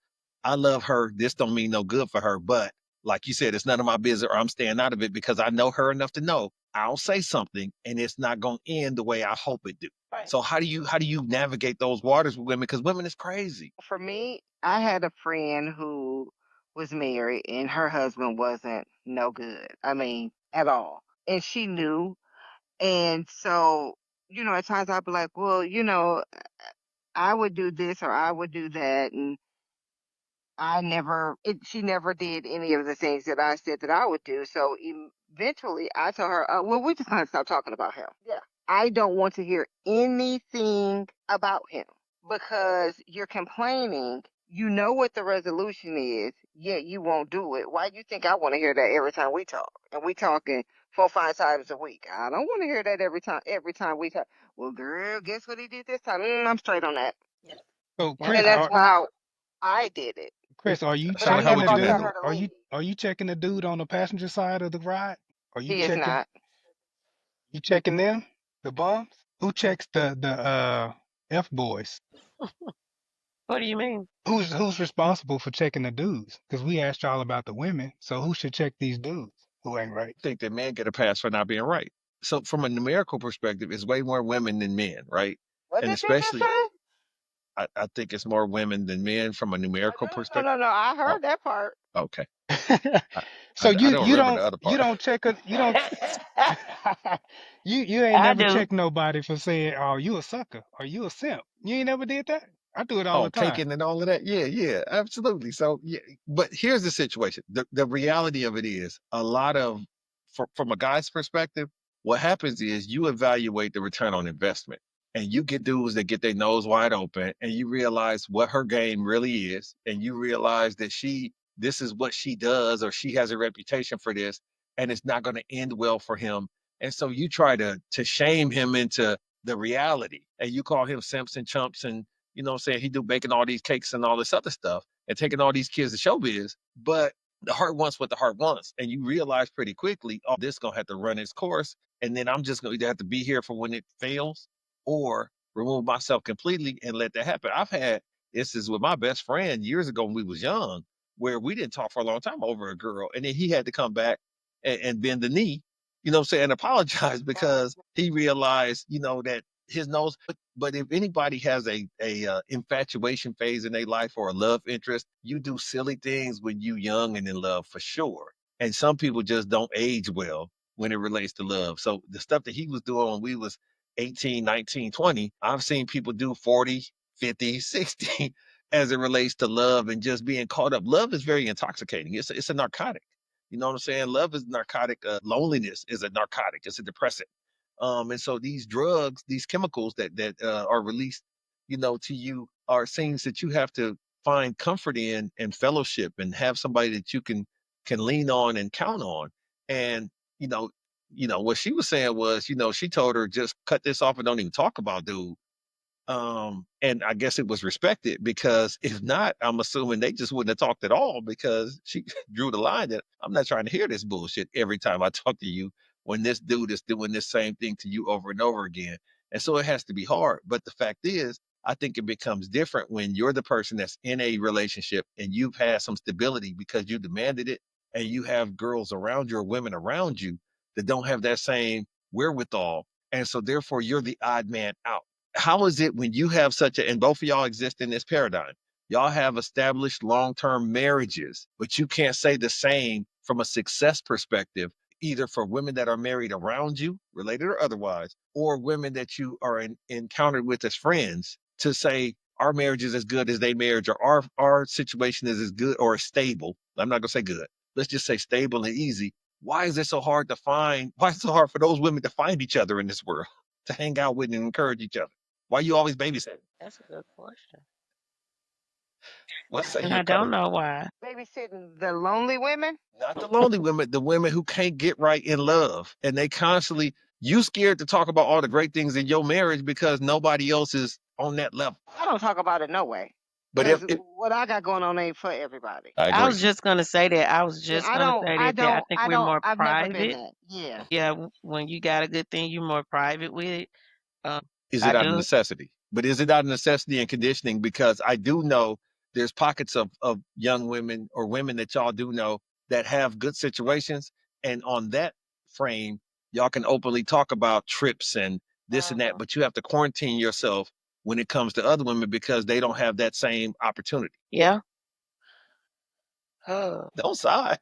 I love her, this don't mean no good for her, but like you said, it's none of my business or I'm staying out of it because I know her enough to know I'll say something and it's not gonna end the way I hope it do. right. So how do you navigate those waters with women? Because women is crazy. For me, I had a friend who was married and her husband wasn't no good. I mean, at all. And she knew. And so, at times I'd be like, well, I would do this or I would do that. And she never did any of the things that I said that I would do. So eventually I told her, well, we just gotta stop talking about him. Yeah. I don't want to hear anything about him because you're complaining. You know what the resolution is, yet you won't do it. Why do you think I want to hear that every time we talk? And we talking 4, 5 times a week. I don't want to hear that every time we talk. Well, girl, guess what he did this time? I'm straight on that. Yeah. So Yep. And Chris, that's how I did it. Chris, are you But I Shauna, how checking never would the you got handle dude? it? her to Are leave. you checking the dude on the passenger side of the ride? Are He is not. you checking them, the bums? Who checks the F boys? What do you mean? Who's responsible for checking the dudes? Because we asked y'all about the women, so who should check these dudes who ain't right? Think that men get a pass for not being right. So from a numerical perspective, it's way more women than men, right? What And did you just especially, say? I think it's more women than men from a numerical No, perspective. no, no. I Oh, heard that part. okay. I, I, So I you don't you remember the don't other you part. don't check a you don't you ain't I never do. checked nobody for saying, oh, you a sucker or you a simp. You ain't never did that. I do it all Oh, the time. caking and all of that. Yeah, yeah, absolutely. So, yeah, but here's the situation. The reality of it is a lot of, from a guy's perspective, what happens is you evaluate the return on investment and you get dudes that get their nose wide open and you realize what her game really is. And you realize that this is what she does, or she has a reputation for this, and it's not going to end well for him. And so you try to shame him into the reality and you call him simps and chumps and what I'm saying? He do baking all these cakes and all this other stuff and taking all these kids to showbiz. But the heart wants what the heart wants. And you realize pretty quickly, oh, this gonna have to run its course. And then I'm just gonna either have to be here for when it fails or remove myself completely and let that happen. I've had this is with my best friend years ago when we was young, where we didn't talk for a long time over a girl. And then he had to come back and bend the knee, what I'm saying, and apologize because he realized, that his nose. But if anybody has a infatuation phase in their life or a love interest, you do silly things when you young and in love for sure. And some people just don't age well when it relates to love. So the stuff that he was doing when we was 18, 19, 20, I've seen people do 40, 50, 60 as it relates to love and just being caught up. Love is very intoxicating. It's a narcotic. You know what I'm saying? Love is narcotic. Loneliness is a narcotic. It's a depressant. And so these drugs, these chemicals that are released, to you are things that you have to find comfort in and fellowship and have somebody that you can lean on and count on. And you know, what she was saying was, she told her just cut this off and don't even talk about dude. And I guess it was respected because if not, I'm assuming they just wouldn't have talked at all because she drew the line that I'm not trying to hear this bullshit every time I talk to you when this dude is doing this same thing to you over and over again. And so it has to be hard. But the fact is, I think it becomes different when you're the person that's in a relationship and you've had some stability because you demanded it, and you have girls around you or women around you that don't have that same wherewithal. And so therefore you're the odd man out. How is it when you have and both of y'all exist in this paradigm? Y'all have established long-term marriages, but you can't say the same from a success perspective, either for women that are married around you, related or otherwise, or women that you are encountered with as friends to say our marriage is as good as their marriage, or our situation is as good or as stable. I'm not gonna say good. Let's just say stable and easy. Why is it so hard to find? Why is it so hard for those women to find each other in this world? to hang out with and encourage each other? Why you always babysitting? That's a good question. What say And you, I don't Kurt? know why. Babysitting the lonely women? Not the lonely women, the women who can't get right in love. And they constantly, you scared to talk about all the great things in your marriage because nobody else is on that level. I don't talk about it no way. But Because if what I got going on ain't for everybody. I I agree. was just gonna say that. I was Yeah, just gonna say that I think we're more I've never been private. that. Yeah. Yeah, when you got a good thing, you're more private with it. Um, Is I it out of do. necessity? But is it out of necessity and conditioning? Because I do know there's pockets of young women or women that y'all do know that have good situations. And on that frame, y'all can openly talk about trips and this and that, Uh-huh. but you have to quarantine yourself when it comes to other women because they don't have that same opportunity. Yeah. Don't sigh.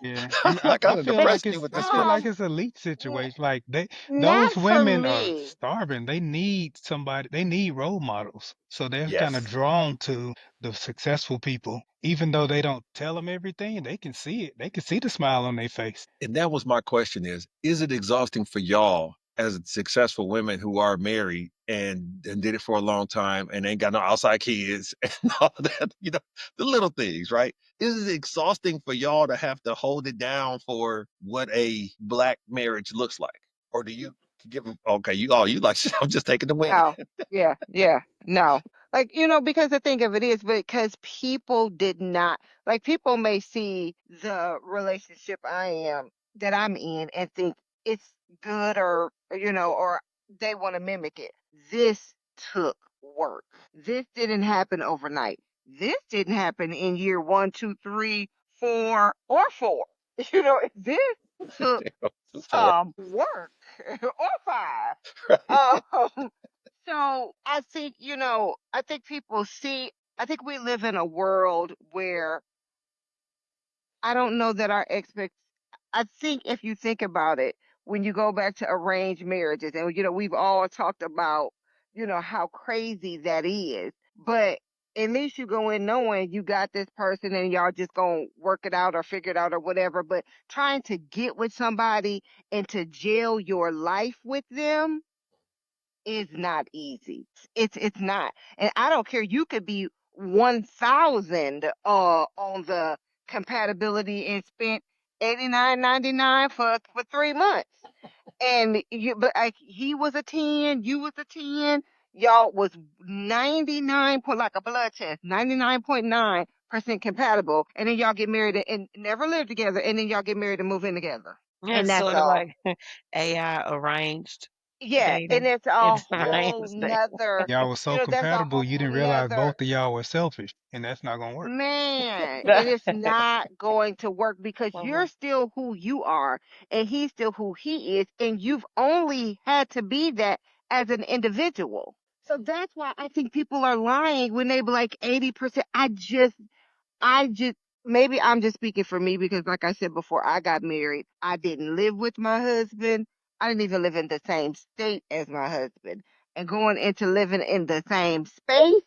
Yeah, and I, I I kind of feel But depressed like you it's with I this feel like question. it's a elite n- situation. Like not those for women are me. starving. They need somebody. They need role models. So they're kind of Yes. drawn to the successful people, even though they don't tell them everything. They can see it. They can see the smile on their face. And that was my question is it exhausting for y'all as successful women who are married and did it for a long time and ain't got no outside kids and all that, the little things, right? Is it exhausting for y'all to have to hold it down for what a black marriage looks like? Or do you give them, okay, you like, I'm just taking the win. No. Yeah, yeah, no. Like, because the thing of it is because people did not, like, people may see the relationship that I'm in and think it's good or they want to mimic it. This took work. This didn't happen overnight. This didn't happen in year one, two, three, four, or four. This took Four. some work or five. Right. Um, so I think people see, I think we live in a world where I don't know that I think if you think about it, when you go back to arranged marriages, and we've all talked about, how crazy that is, but at least you go in knowing you got this person and y'all just gonna work it out or figure it out or whatever. But trying to get with somebody and to jail your life with them is not easy. It's not. And I don't care. You could be 1,000 on the compatibility and spent 89.99 for 3 months. And but like he was a 10, you was a 10, y'all was 99 point like a blood test, 99.9% compatible, and then y'all get married and never live together, and then y'all get married and move in together. Yeah, And it's that's sort of all. like AI arranged Yeah, and dating. it's a It's whole arranged dating. nother, Y'all was so that's a compatible, you whole didn't realize nother both of y'all were selfish, and that's not gonna work. man, and it's not going to work because you're Mhm. still who you are and he's still who he is, and you've only had to be that as an individual. So that's why I think people are lying when they be like 80%. I just, maybe I'm just speaking for me because, like I said before, I got married. I didn't live with my husband. I didn't even live in the same state as my husband. And going into living in the same space,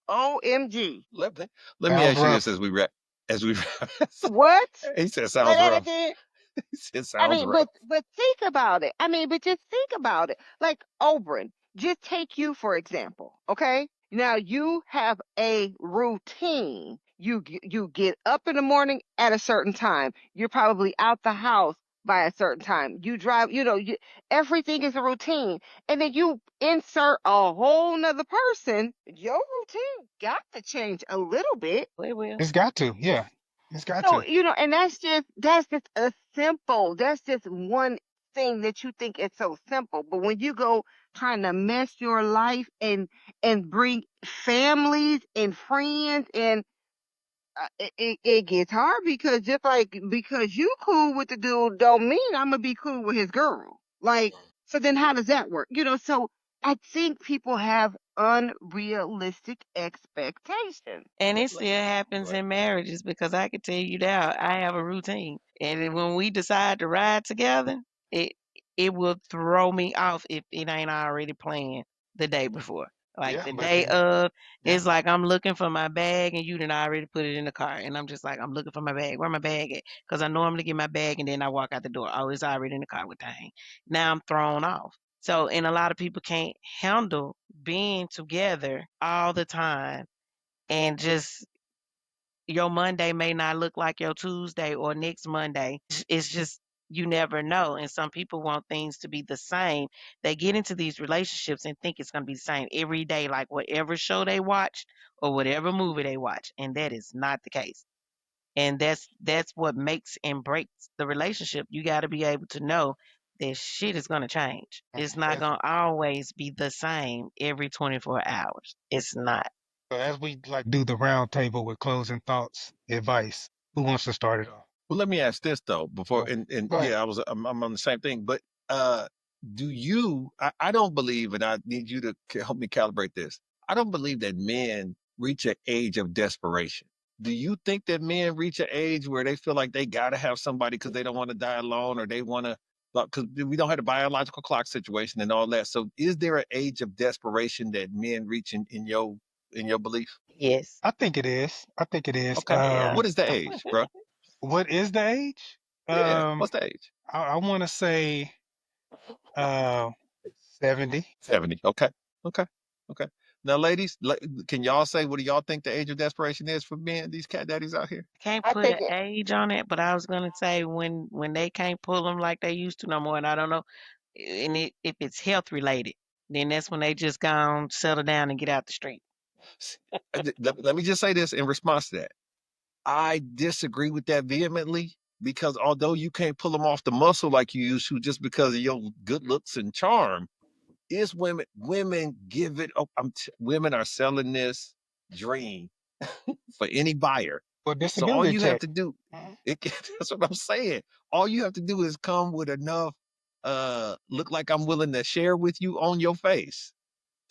OMG. Let, let me Sounds ask you this rough. as we wrap. As we wrap. What? He said, Say sounds that rough. again. He said, I sounds mean, rough. but think about it. I mean, but just think about it. Like Oberyn, just take you for example, okay? Now you have a routine. You get up in the morning at a certain time. You're probably out the house by a certain time. You drive, everything is a routine. And then you insert a whole nother person, your routine got to change a little bit. We will. It's got to, yeah, it's got So, to. and that's just one thing that you think is so simple. But when you go trying to mess your life and bring families and friends and it gets hard because just like because you cool with the dude don't mean I'm gonna be cool with his girl. Like, so then how does that work? So I think people have unrealistic expectations. And Let, it let, still happens go in marriages because I can tell you now, I have a routine. And then when we decide to ride together, it it will throw me off if it ain't already planned the day before. Like Yeah, the but day then of, yeah. it's like I'm looking for my bag and you done already put it in the car. And I'm just like, I'm looking for my bag. Where my bag at? Because I normally get my bag and then I walk out the door. Oh, it's already in the car with dang. Now I'm thrown off. So, and a lot of people can't handle being together all the time and just your Monday may not look like your Tuesday or next Monday. It's just you never know. And some people want things to be the same. They get into these relationships and think it's going to be the same every day, like whatever show they watch or whatever movie they watch. And that is not the case. And that's what makes and breaks the relationship. You got to be able to know that shit is going to change. It's not As, going to always be the same every 24 hours. It's not. so as we like do the round table with closing thoughts, advice, who wants to start it off? Well, let me ask this though, before Go and go ahead. yeah, I'm on the same thing, but uh do you I don't believe, and I need you to help me calibrate this. I don't believe that men reach an age of desperation. Do you think that men reach an age where they feel like they gotta have somebody because they don't want to die alone, or they want to, because we don't have the biological clock situation and all that. So is there an age of desperation that men reach in your belief? Yes. I think it is. I think it is. Okay. Yeah. What is the age, bro? What is the age? Yeah. Um, What's the age? I want to say uh 70. 70. Okay. Okay. Okay. Now, ladies, can y'all say what do y'all think the age of desperation is for men, these cat daddies out here? Can't I put an think it. age on it, but I was gonna say when they can't pull them like they used to no more, and I don't know, and if it's health related, then that's when they just gone settle down and get out the street. Let me just say this in response to that. I disagree with that vehemently because although you can't pull them off the muscle like you used to just because of your good looks and charm, is women give it up. Women are selling this dream for any buyer. Well, So all disability you have check. to do, Mhm. that's what I'm saying. All you have to do is come with enough look like I'm willing to share with you on your face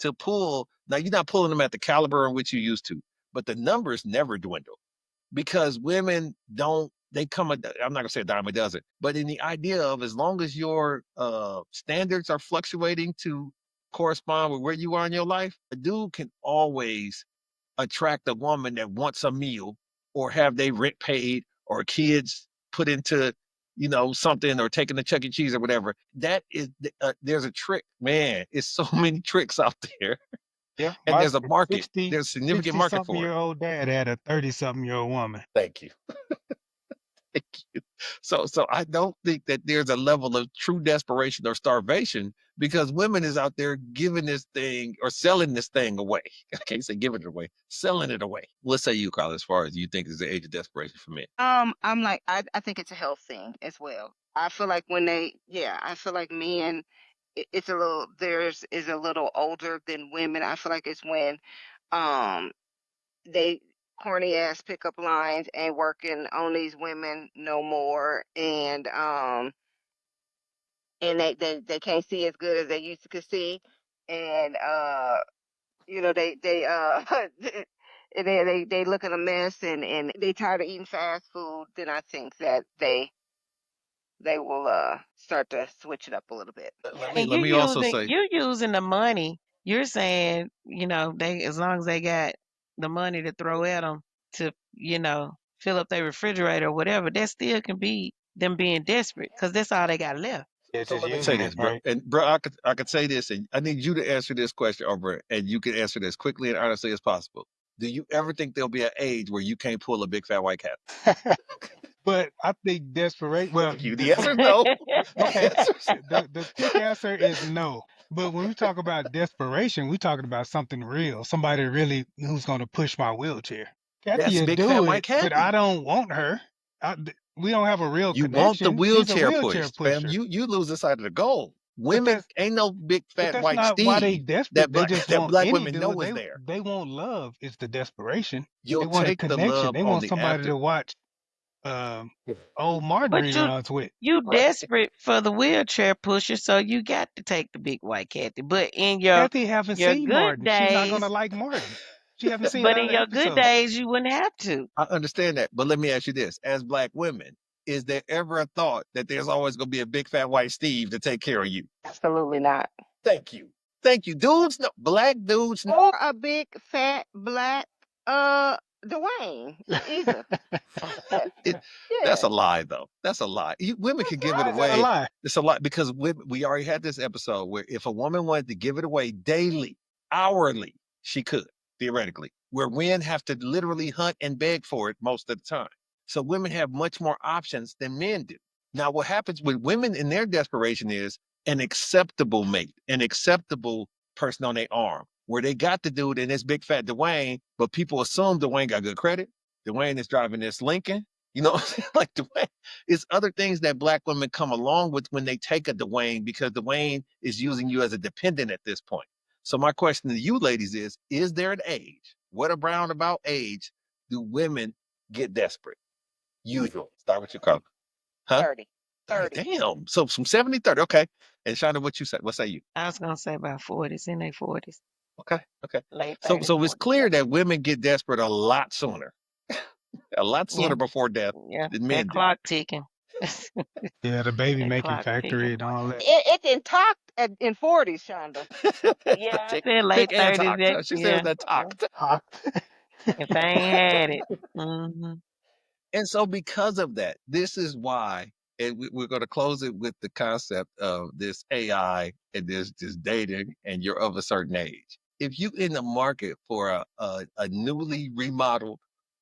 to pull. Now you're not pulling them at the caliber in which you used to, but the numbers never dwindle because women don't they come a, I'm not gonna say a dime a dozen, but in the idea of as long as your standards are fluctuating to correspond with where you are in your life, a dude can always attract a woman that wants a meal or have they rent paid or kids put into something or taking the Chuck E. Cheese or whatever. That is there's a trick, man. It's so many tricks out there, Yeah, and my there's a market. 60, There's a significant 60 market something for it. year old dad had a 30 something year old woman. Thank you. Thank you. So I don't think that there's a level of true desperation or starvation because women is out there giving this thing or selling this thing away. I can't say giving it away, selling it away. Let's say you, Carl, as far as you think is the age of desperation for men. I'm like I think it's a health thing as well. I feel like when yeah, I feel like men it's a little theirs is a little older than women. I feel like it's when um they corny ass pickup lines ain't working on these women no more, and they can't see as good as they used to could see, and they and they look at a mess, and they tired of eating fast food. Then I think that they will start to switch it up a little bit. Yeah, Let me and let you're me also using say you're using the money. You're saying, they as long as they got the money to throw at them to, fill up their refrigerator or whatever, that still can be them being desperate because that's all they got left. Yeah, so just let me say using it, this, bro. right? And bro, I could say this, and I need you to answer this question over, and you can answer this quickly and honestly as possible. Do you ever think there'll be an age where you can't pull a big fat white cat? But I think desperation. Well, Thank you. The answer is no. The okay. answer is no. The quick answer is no. But when we talk about desperation, we're talking about something real. Somebody really who's going to push my wheelchair. Kathy That's will big fat do white it, but I Kathy. don't want her. We don't have a real You want the connection. She's a wheelchair wheelchair pushed, fam. pusher. You lose the sight of the goal. But Women that's ain't no big but fat that's white not why they Steve desperate. that They black just that want black any women dude. know is there. They want love. It's the desperation. They You'll want a take the connection. love They on want the somebody after. to watch um old But Marjorie you runs with. you Right. desperate for the wheelchair pusher, so you got to take the big white Kathy. But in your Kathy haven't your seen good Martin. She's not gonna days, like Martin. She haven't seen but all in the your good episodes. days, you wouldn't have to. I understand that, but let me ask you this: as black women, is there ever a thought that there's always going to be a big fat white Steve to take care of you? Absolutely not. Thank you. Thank you. Dudes, no, black dudes, no. Or a big fat black Dwayne either. It, that's Yeah. a lie, though. That's a lie. Women can give it Why is that a away. lie? It's a lie because we already had this episode where if a woman wanted to give it away daily, hourly, she could, theoretically, where men have to literally hunt and beg for it most of the time. So women have much more options than men do. Now, what happens with women in their desperation is an acceptable mate, an acceptable person on their arm, where they got the dude in this big fat Dwayne, but people assume Dwayne got good credit. Dwayne is driving this Lincoln. You know what I'm saying? Like Dwayne, it's other things that black women come along with when they take a Dwayne because Dwayne is using you as a dependent at this point. So my question to you ladies is there an age? What around about age do women get desperate? Usually. Start with your color. Huh? 30. 30. Damn. So from 70, 30. Okay. And Shonda, what you said? What say you? I was gonna say about 40s, in their 40s, Okay. Okay. late So 30s, it's 40s. clear that women get desperate a lot sooner. A lot Yeah, sooner before death yeah, than that men do. clock ticking. Yeah, the baby That making clock factory ticking. and all that. It's intact in 40s, Shonda. Yeah, I Tick, said late tick and 30s. talk. She says Yeah, that talk. yeah. Hot. If they ain't had it. Hmm. And so, because of that, this is why, and we're going to close it with the concept of this AI and this dating, and you're of a certain age. If you in the market for a newly remodeled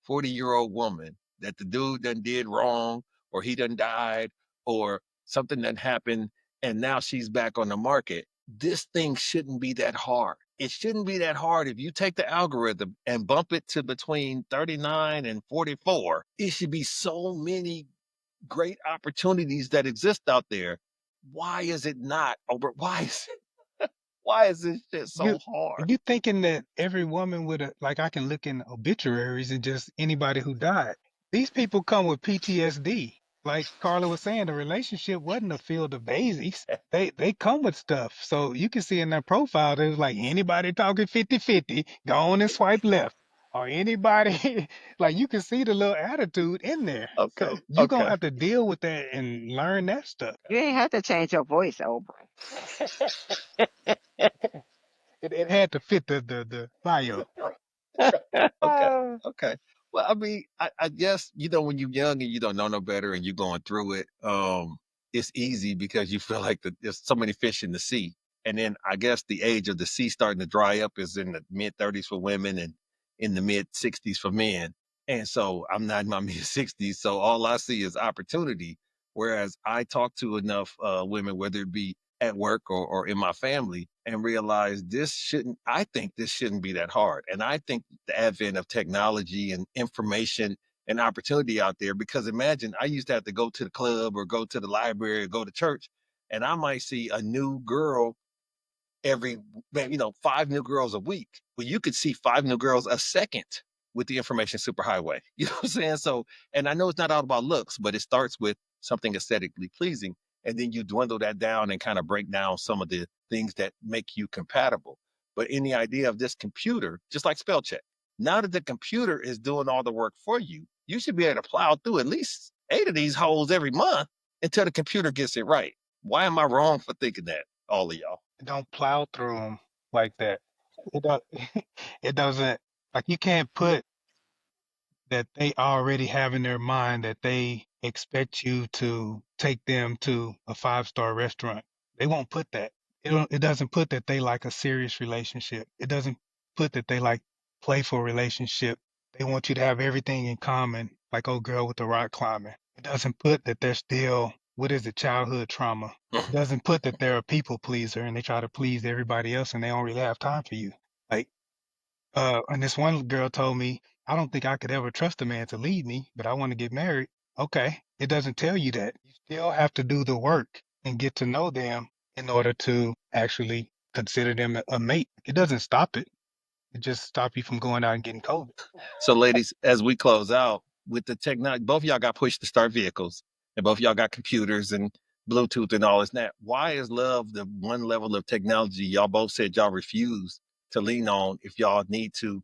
40-year-old woman that the dude done did wrong, or he done died, or something done happened, and now she's back on the market, this thing shouldn't be that hard. It shouldn't be that hard. If you take the algorithm and bump it to between 39 and 44, it should be so many great opportunities that exist out there. Why is it not over? Why is this shit You so hard? you thinking that every woman with a like I can look in obituaries and just anybody who died. These people come with PTSD. Like Carla was saying, the relationship wasn't a field of daisies. They come with stuff. So you can see in their profile there's like anybody talking 50-50, go on and swipe left. Or anybody like you can see the little attitude in there. Okay, So you gonna okay. have to deal with that and learn that stuff. You ain't have to change your voice, Oprah. It had to fit the bio. Okay. Uh, Okay. Well, I mean, I guess, when you're young and you don't know no better and you're going through it, it's easy because you feel like there's so many fish in the sea. And then I guess the age of the sea starting to dry up is in the mid 30s for women and in the mid 60s for men. And so I'm not in my mid 60s. So all I see is opportunity. Whereas I talk to enough women, whether it be at work or in my family, and realize I think this shouldn't be that hard. And I think the advent of technology and information and opportunity out there, because imagine I used to have to go to the club or go to the library or go to church, and I might see a new girl every, 5 new girls a week. Well, you could see 5 new girls a second with the information superhighway. You know what I'm saying? So, and I know it's not all about looks, but it starts with something aesthetically pleasing. And then you dwindle that down and kind of break down some of the things that make you compatible. But in the idea of this computer, just like spell check, now that the computer is doing all the work for you, you should be able to plow through at least 8 of these holes every month until the computer gets it right. Why am I wrong for thinking that, all of y'all? Don't plow through them like that. It don't, it doesn't like you can't put that they already have in their mind that they expect you to take them to a five-star restaurant. They won't put that. It doesn't put that they like a serious relationship. It doesn't put that they like playful relationship. They want you to have everything in common, like old girl with the rock climbing. It doesn't put that they're still, what is it, childhood trauma. It doesn't put that they're a people pleaser and they try to please everybody else and they don't really have time for you. Like and this one girl told me, I don't think I could ever trust a man to lead me, but I want to get married. Okay. It doesn't tell you that. You still have to do the work and get to know them in order to actually consider them a mate. It doesn't stop it. It just stop you from going out and getting COVID. So, ladies, as we close out with the technology, both of y'all got pushed to start vehicles, and both of y'all got computers and Bluetooth and all this. That why is love the one level of technology y'all both said y'all refuse to lean on if y'all need to,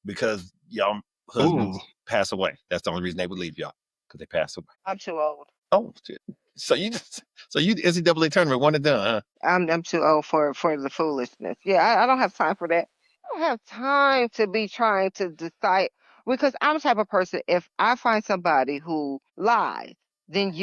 because y'all Ooh, husbands pass away? That's the only reason they would leave y'all, because they pass away. I'm too old. Oh shit! So you NCAA tournament one and done, huh? I'm too old for the foolishness. Yeah, I don't have time for that. I don't have time to be trying to decide because I'm the type of person. If I find somebody who lies, then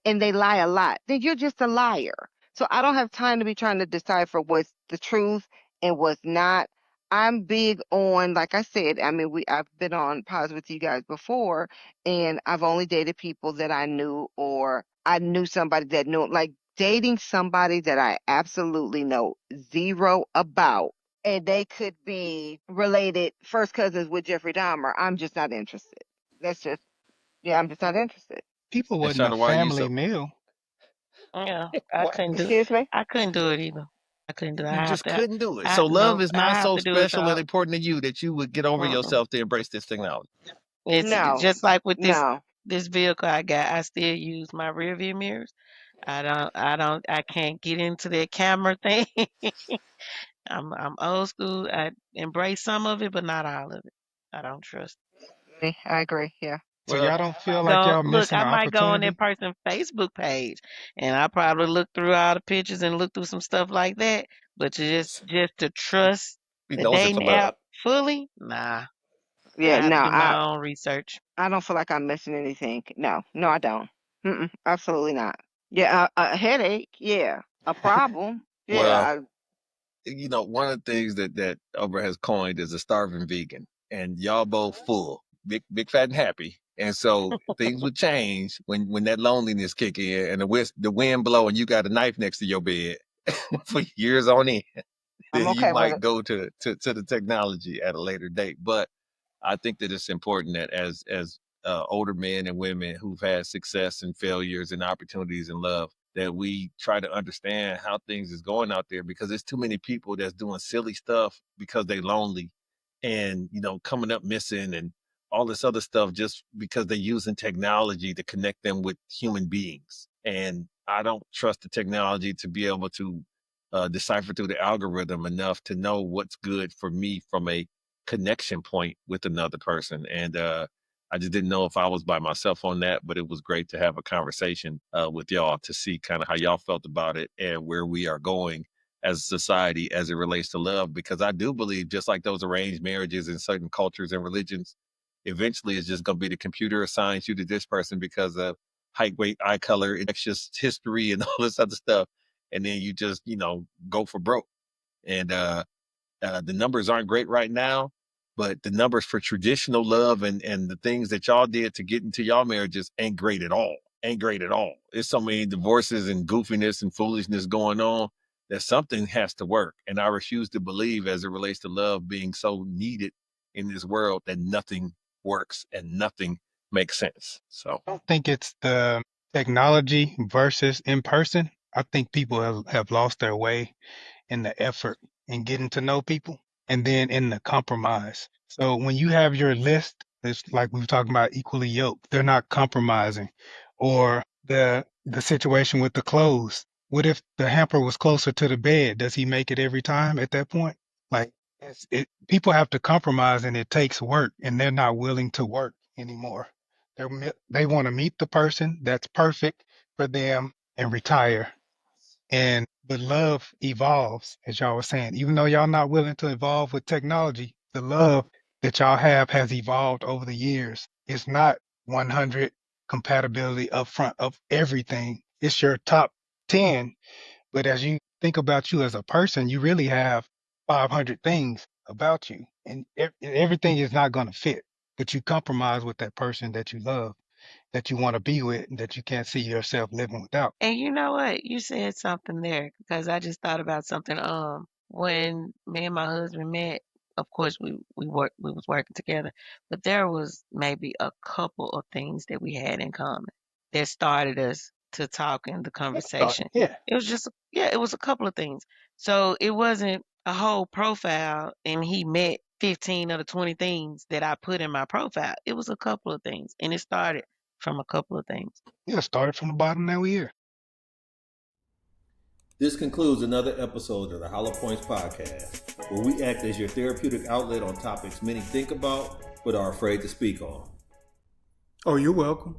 and they lie a lot, then you're just a liar. So I don't have time to be trying to decipher what's the truth and what's not. I'm big on, like I said, I mean, I've been on pause with you guys before, and I've only dated people that I knew or I knew somebody that knew, like dating somebody that I absolutely know zero about, and they could be related first cousins with Jeffrey Dahmer. I'm just not interested. That's just, yeah, I'm just not interested. People And wasn't a Shauna, why are you family so meal. Yeah, why Excuse me? I couldn't do it either. I couldn't do it. you I have just to couldn't do it? I So love no, is I not have so to do it special and so important to you that you would get over mm-mm. yourself to embrace this technology. It's No, just like with no. this vehicle I got, I still use my rear view mirrors. I can't get into that camera thing. I'm old school. I embrace some of it, but not all of it. I don't trust. I agree. Yeah. So Well, y'all don't feel like Go y'all look, missing I an might go on opportunity? that person's Facebook page and I probably look through all the pictures and look through some stuff like that. But just to trust be the nosy for dating love. app fully, nah. I Yeah, have no, to do my own research. I don't feel like I'm missing anything. No, no, I don't. Absolutely not. Yeah, a headache. Yeah, a problem. Well, Yeah, one of the things that Oprah has coined is a starving vegan, and y'all both full, big, fat, and happy. And so things would change when that loneliness kick in and the wind blow and you got a knife next to your bed for years on end. I'm Then you okay with might it. go to the technology at a later date. But I think that it's important that as older men and women who've had success and failures and opportunities in love, that we try to understand how things is going out there because there's too many people that's doing silly stuff because they lonely and coming up missing and all this other stuff just because they're using technology to connect them with human beings. And I don't trust the technology to be able to decipher through the algorithm enough to know what's good for me from a connection point with another person. And I just didn't know if I was by myself on that, but it was great to have a conversation with y'all to see kind of how y'all felt about it and where we are going as a society as it relates to love. Because I do believe, just like those arranged marriages in certain cultures and religions, eventually it's just going to be the computer assigns you to this person because of height, weight, eye color, infectious history, and all this other stuff. And then you just, go for broke. And the numbers aren't great right now, but the numbers for traditional love and the things that y'all did to get into y'all marriages ain't great at all. Ain't great at all. There's so many divorces and goofiness and foolishness going on that something has to work. And I refuse to believe, as it relates to love being so needed in this world, that nothing works and nothing makes sense. So I don't think it's the technology versus in person. I think people have lost their way in the effort in getting to know people and then in the compromise. So when you have your list, it's like we were talking about equally yoked. They're not compromising. Or the situation with the clothes. What if the hamper was closer to the bed? Does he make it every time at that point? Like people have to compromise and it takes work and they're not willing to work anymore. They want to meet the person that's perfect for them and retire. And but love evolves, as y'all were saying. Even though y'all not willing to evolve with technology, the love that y'all have has evolved over the years. It's not 100 compatibility up front of everything. It's your top 10. But as you think about you as a person, you really have 500 things about you, and everything is not going to fit. But you compromise with that person that you love, that you want to be with, and that you can't see yourself living without. And you know what? You said something there because I just thought about something. When me and my husband met, of course we was working together, but there was maybe a couple of things that we had in common that started us to talk in the conversation. Yeah. It was just yeah, it was a couple of things. So it wasn't a whole profile and he met 15 of the 20 things that I put in my profile. It was a couple of things and it started from a couple of things. Yeah, started from the bottom, now we're here. This concludes another episode of the Hollow Points Podcast, where we act as your therapeutic outlet on topics many think about but are afraid to speak on. Oh, you're welcome.